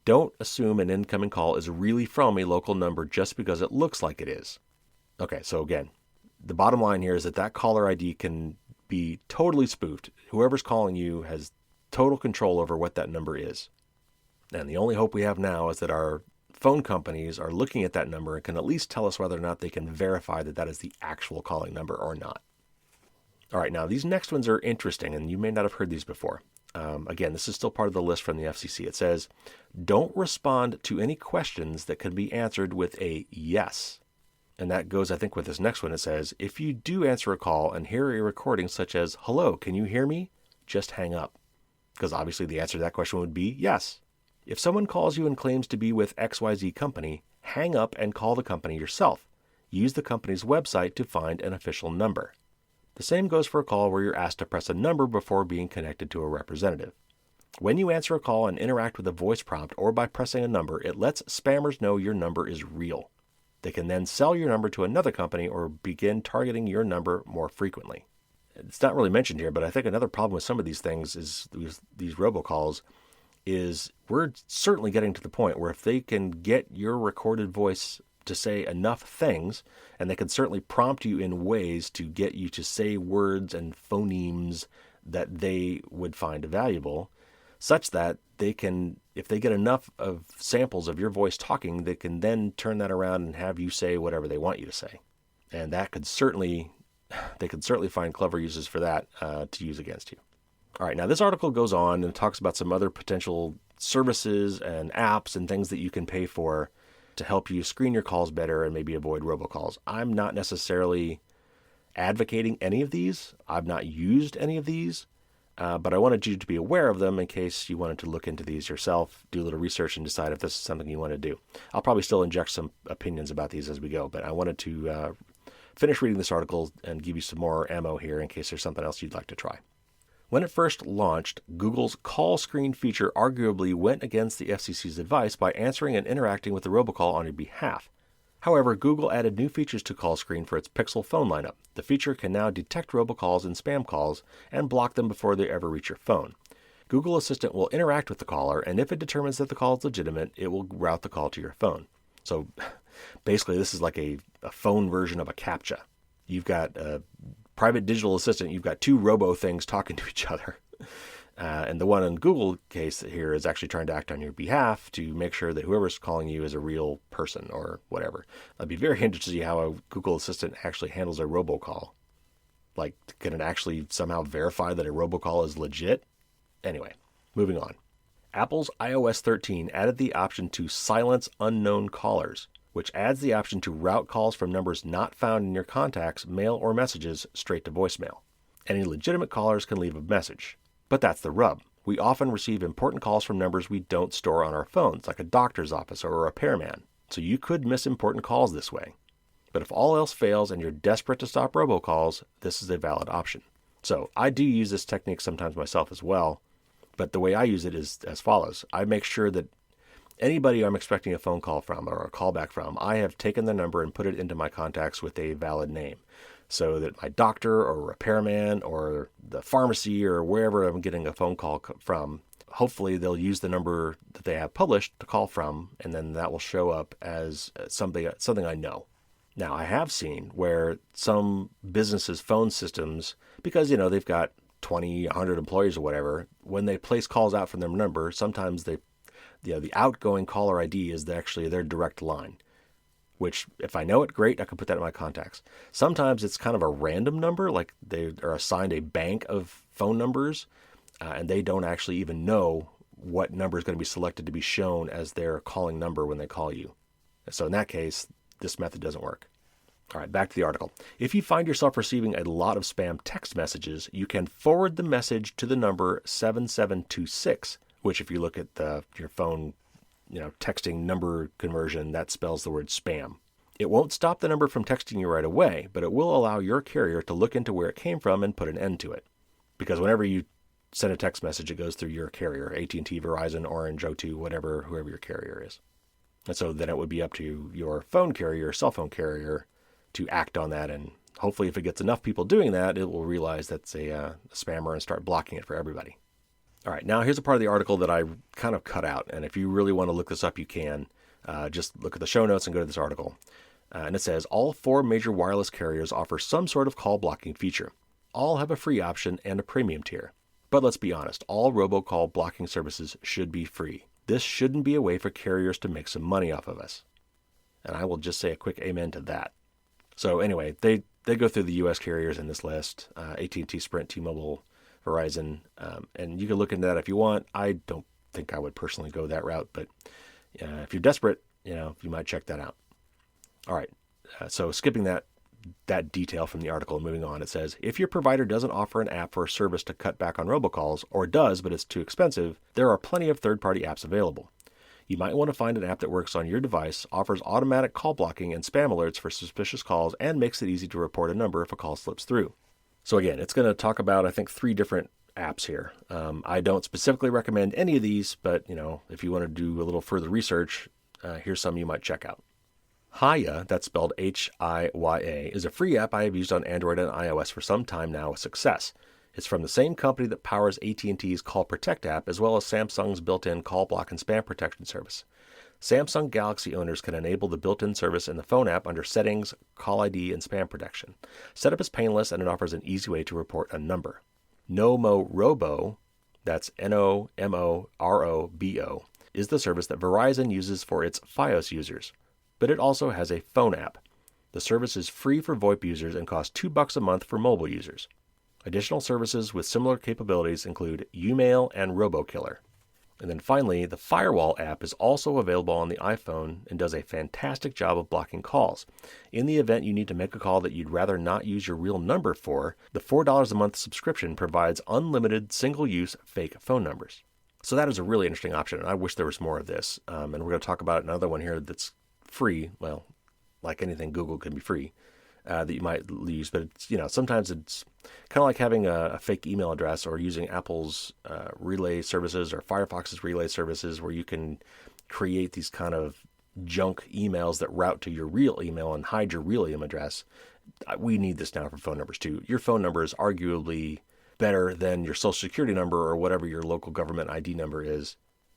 S2: Don't assume an incoming call is really from a local number just because it looks like it is. Okay, so again, the bottom line here is that caller ID can be totally spoofed. Whoever's calling you has total control over what that number is. And the only hope we have now is that our phone companies are looking at that number and can at least tell us whether or not they can verify that that is the actual calling number or not. All right, now these next ones are interesting, and you may not have heard these before. Again, this is still part of the list from the FCC. It says, don't respond to any questions that can be answered with a yes. And that goes, I think, with this next one. It says, if you do answer a call and hear a recording such as, hello, can you hear me? Just hang up. Because obviously the answer to that question would be yes. If someone calls you and claims to be with XYZ company, hang up and call the company yourself. Use the company's website to find an official number. The same goes for a call where you're asked to press a number before being connected to a representative. When you answer a call and interact with a voice prompt or by pressing a number, it lets spammers know your number is real. They can then sell your number to another company or begin targeting your number more frequently. It's not really mentioned here, but I think another problem with some of these things is these robocalls is we're certainly getting to the point where if they can get your recorded voice to say enough things, and they can certainly prompt you in ways to get you to say words and phonemes that they would find valuable, such that they can, if they get enough of samples of your voice talking, they can then turn that around and have you say whatever they want you to say. And they could certainly find clever uses for that to use against you. All right, now this article goes on and talks about some other potential services and apps and things that you can pay for to help you screen your calls better and maybe avoid robocalls. I'm not necessarily advocating any of these. I've not used any of these, but I wanted you to be aware of them in case you wanted to look into these yourself, do a little research, and decide if this is something you want to do. I'll probably still inject some opinions about these as we go, but I wanted to finish reading this article and give you some more ammo here in case there's something else you'd like to try. When it first launched, Google's call screen feature arguably went against the FCC's advice by answering and interacting with the robocall on your behalf. However, Google added new features to call screen for its Pixel phone lineup. The feature can now detect robocalls and spam calls and block them before they ever reach your phone. Google Assistant will interact with the caller, and if it determines that the call is legitimate, it will route the call to your phone. So basically, this is like a phone version of a CAPTCHA. You've got a private digital assistant. You've got two robo things talking to each other. And the one in Google case here is actually trying to act on your behalf to make sure that whoever's calling you is a real person or whatever. I'd be very interested to see how a Google Assistant actually handles a robocall. Like, can it actually somehow verify that a robocall is legit? Anyway, moving on. Apple's iOS 13 added the option to silence unknown callers, which adds the option to route calls from numbers not found in your contacts, mail, or messages straight to voicemail. Any legitimate callers can leave a message. But that's the rub. We often receive important calls from numbers we don't store on our phones, like a doctor's office or a repairman. So you could miss important calls this way. But if all else fails and you're desperate to stop robocalls, this is a valid option. So I do use this technique sometimes myself as well, but the way I use it is as follows. I make sure that anybody I'm expecting a phone call from or a callback from, I have taken the number and put it into my contacts with a valid name, so that my doctor or repairman or the pharmacy or wherever I'm getting a phone call from, hopefully they'll use the number that they have published to call from, and then that will show up as something I know. Now, I have seen where some businesses' phone systems, because, they've got 20, 100 employees or whatever, when they place calls out from their number, sometimes the outgoing caller ID is actually their direct line, which if I know it, great, I can put that in my contacts. Sometimes it's kind of a random number, like they are assigned a bank of phone numbers, and they don't actually even know what number is going to be selected to be shown as their calling number when they call you. So in that case, this method doesn't work. All right, back to the article. If you find yourself receiving a lot of spam text messages, you can forward the message to the number 7726, which if you look at your phone, texting number conversion, that spells the word spam. It won't stop the number from texting you right away, but it will allow your carrier to look into where it came from and put an end to it. Because whenever you send a text message, it goes through your carrier, AT&T, Verizon, Orange, O2, whoever your carrier is. And so then it would be up to your phone carrier, cell phone carrier, to act on that. And hopefully if it gets enough people doing that, it will realize that's a spammer and start blocking it for everybody. All right, now here's a part of the article that I kind of cut out. And if you really want to look this up, you can. Just look at the show notes and go to this article. And it says, all 4 major wireless carriers offer some sort of call blocking feature. All have a free option and a premium tier. But let's be honest, all robocall blocking services should be free. This shouldn't be a way for carriers to make some money off of us. And I will just say a quick amen to that. So anyway, they go through the U.S. carriers in this list, AT&T, Sprint, T-Mobile, Verizon, and you can look into that if you want. I don't think I would personally go that route, but if you're desperate, you might check that out. All right, so skipping that detail from the article and moving on, it says, if your provider doesn't offer an app or a service to cut back on robocalls, or does but it's too expensive, there are plenty of third-party apps available. You might want to find an app that works on your device, offers automatic call blocking and spam alerts for suspicious calls, and makes it easy to report a number if a call slips through. So again, it's going to talk about, I think, 3 different apps here. I don't specifically recommend any of these, but if you want to do a little further research, here's some you might check out. Hiya, that's spelled Hiya, is a free app I have used on Android and iOS for some time now with success. It's from the same company that powers AT&T's Call Protect app, as well as Samsung's built-in call block and spam protection service. Samsung Galaxy owners can enable the built-in service in the phone app under Settings, Call ID, and Spam Protection. Setup is painless, and it offers an easy way to report a number. Nomorobo, that's Nomorobo, is the service that Verizon uses for its Fios users, but it also has a phone app. The service is free for VoIP users and costs $2 a month for mobile users. Additional services with similar capabilities include Umail and RoboKiller. And then finally, the Firewall app is also available on the iPhone and does a fantastic job of blocking calls. In the event you need to make a call that you'd rather not use your real number for, the $4 a month subscription provides unlimited single-use fake phone numbers. So that is a really interesting option, and I wish there was more of this. And we're going to talk about another one here that's free. Well, like anything, Google can be free. That you might use, but it's, sometimes it's kind of like having a fake email address or using Apple's relay services or Firefox's relay services, where you can create these kind of junk emails that route to your real email and hide your real email address. We need this now for phone numbers too. Your phone number is arguably better than your social security number or whatever your local government ID number is,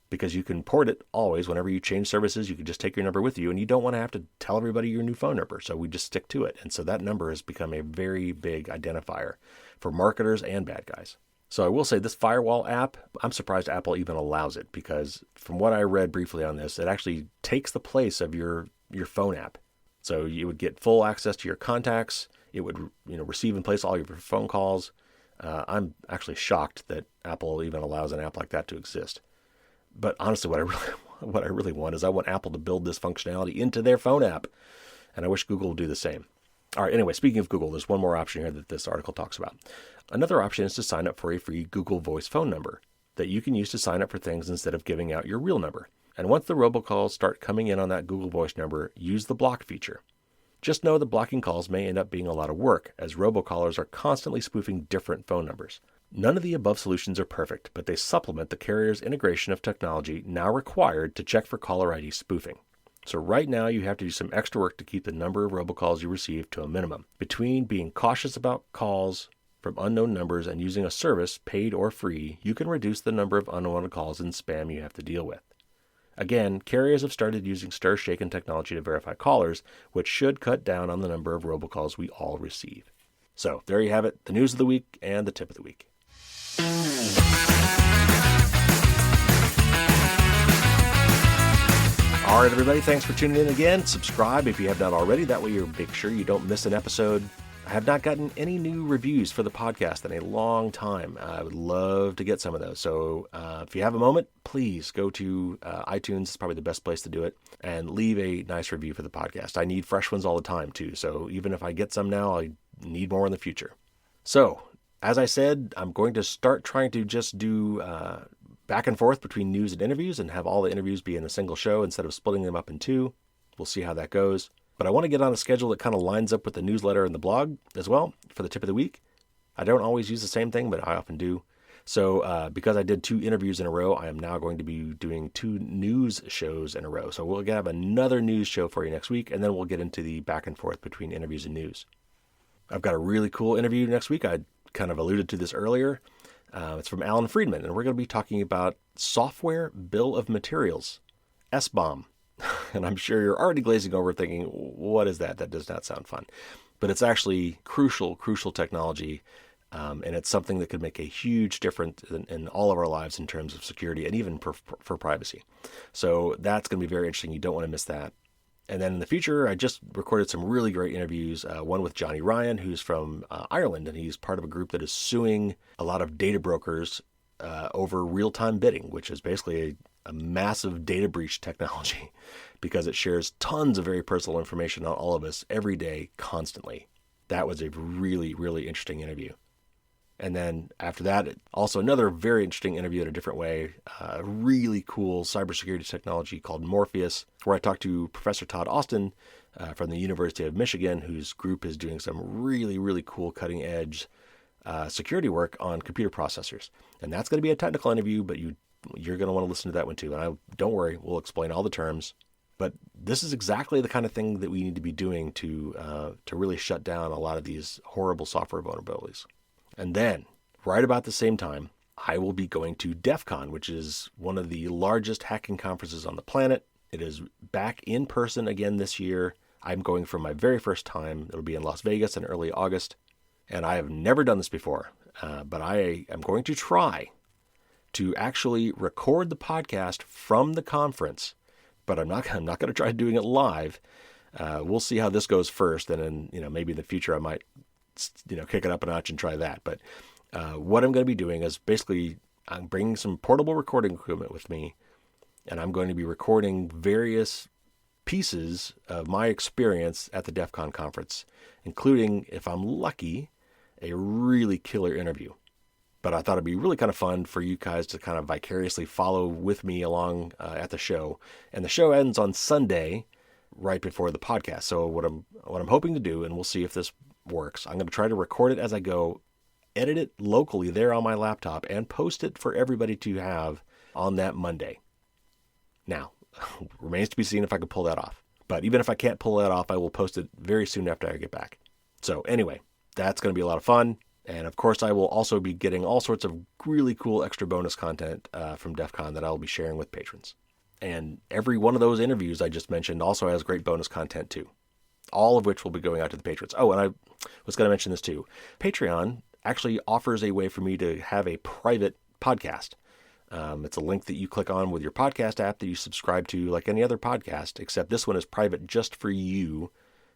S2: because you can port it always. Whenever you change services, you can just take your number with you, and you don't want to have to tell everybody your new phone number. So we just stick to it. And so that number has become a very big identifier for marketers and bad guys. So I will say this firewall app, I'm surprised Apple even allows it, because from what I read briefly on this, it actually takes the place of your phone app. So you would get full access to your contacts. It would receive and place all your phone calls. I'm actually shocked that Apple even allows an app like that to exist. But honestly, what I really want is I want Apple to build this functionality into their phone app, and I wish Google would do the same. All right, anyway, speaking of Google, there's one more option here that this article talks about. Another option is to sign up for a free Google Voice phone number that you can use to sign up for things instead of giving out your real number. And once the robocalls start coming in on that Google Voice number, use the block feature. Just know that blocking calls may end up being a lot of work, as robocallers are constantly spoofing different phone numbers. None of the above solutions are perfect, but they supplement the carrier's integration of technology now required to check for caller ID spoofing. So right now you have to do some extra work to keep the number of robocalls you receive to a minimum. Between being cautious about calls from unknown numbers and using a service, paid or free, you can reduce the number of unwanted calls and spam you have to deal with. Again, carriers have started using stir-shaken technology to verify callers, which should cut down on the number of robocalls we all receive. So there you have it, the news of the week and the tip of the week. All right, everybody, thanks for tuning in again. Subscribe if you have not already. That way you'll make sure you don't miss an episode. I have not gotten any new reviews for the podcast in a long time. I would love to get some of those. So if you have a moment, please go to iTunes. It's probably the best place to do it. And leave a nice review for the podcast. I need fresh ones all the time, too. So even if I get some now, I need more in the future. So as I said, I'm going to start trying to just do back and forth between news and interviews and have all the interviews be in a single show instead of splitting them up in two. We'll see how that goes. But I want to get on a schedule that kind of lines up with the newsletter and the blog as well for the tip of the week. I don't always use the same thing, but I often do. So because I did 2 interviews in a row, I am now going to be doing 2 news shows in a row. So we'll have another news show for you next week, and then we'll get into the back and forth between interviews and news. I've got a really cool interview next week. I kind of alluded to this earlier. It's from Alan Friedman, and we're going to be talking about software bill of materials, SBOM. And I'm sure you're already glazing over thinking, what is that? That does not sound fun. But it's actually crucial technology, and it's something that could make a huge difference in all of our lives in terms of security and even for privacy. So that's going to be very interesting. You don't want to miss that. And then in the future, I just recorded some really great interviews, one with Johnny Ryan, who's from Ireland, and he's part of a group that is suing a lot of data brokers over real-time bidding, which is basically a massive data breach technology because it shares tons of very personal information on all of us every day, constantly. That was a really, really interesting interview. And then after that, also another very interesting interview in a different way, a really cool cybersecurity technology called Morpheus, where I talked to Professor Todd Austin from the University of Michigan, whose group is doing some really, really cool cutting-edge security work on computer processors. And that's going to be a technical interview, but you're going to want to listen to that one too. And don't worry, we'll explain all the terms. But this is exactly the kind of thing that we need to be doing to really shut down a lot of these horrible software vulnerabilities. And then, right about the same time, I will be going to DEF CON, which is one of the largest hacking conferences on the planet. It is back in person again this year. I'm going for my very first time. It'll be in Las Vegas in early August. And I have never done this before, but I am going to try to actually record the podcast from the conference. But I'm not going to try doing it live. We'll see how this goes first, and then maybe in the future I might kick it up a notch and try that. But what I'm going to be doing is basically I'm bringing some portable recording equipment with me, and I'm going to be recording various pieces of my experience at the DEF CON conference, including, if I'm lucky, a really killer interview. But I thought it'd be really kind of fun for you guys to kind of vicariously follow with me along at the show. And the show ends on Sunday, right before the podcast. So what I'm hoping to do, and we'll see if this works, I'm going to try to record it as I go, edit it locally there on my laptop, and post it for everybody to have on that Monday. Now, remains to be seen if I can pull that off. But even if I can't pull that off, I will post it very soon after I get back. So anyway, that's going to be a lot of fun. And of course, I will also be getting all sorts of really cool extra bonus content from DEF CON that I'll be sharing with patrons. And every one of those interviews I just mentioned also has great bonus content too, all of which will be going out to the patrons. Oh, and I was going to mention this too. Patreon actually offers a way for me to have a private podcast. It's a link that you click on with your podcast app that you subscribe to like any other podcast, except this one is private just for you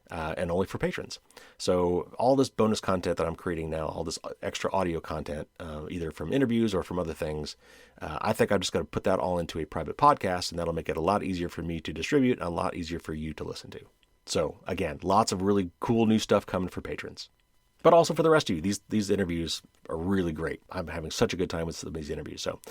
S2: and only for patrons. So all this bonus content that I'm creating now, all this extra audio content, either from interviews or from other things, I think I'm just going to put that all into a private podcast, and that'll make it a lot easier for me to distribute and a lot easier for you to listen to. So again, lots of really cool new stuff coming for patrons. But also for the rest of you, these interviews are really great. I'm having such a good time with some of these interviews. So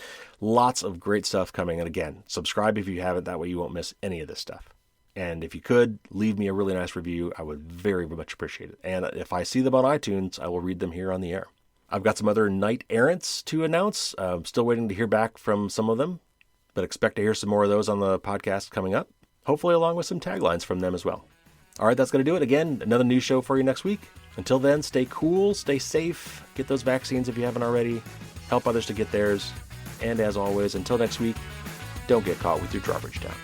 S2: lots of great stuff coming. And again, subscribe if you haven't. That way you won't miss any of this stuff. And if you could, leave me a really nice review. I would very much appreciate it. And if I see them on iTunes, I will read them here on the air. I've got some other knight errants to announce. I'm still waiting to hear back from some of them, but expect to hear some more of those on the podcast coming up, hopefully along with some taglines from them as well. All right, that's going to do it. Again, another news show for you next week. Until then, stay cool, stay safe, get those vaccines if you haven't already, help others to get theirs, and as always, until next week, don't get caught with your drawbridge down.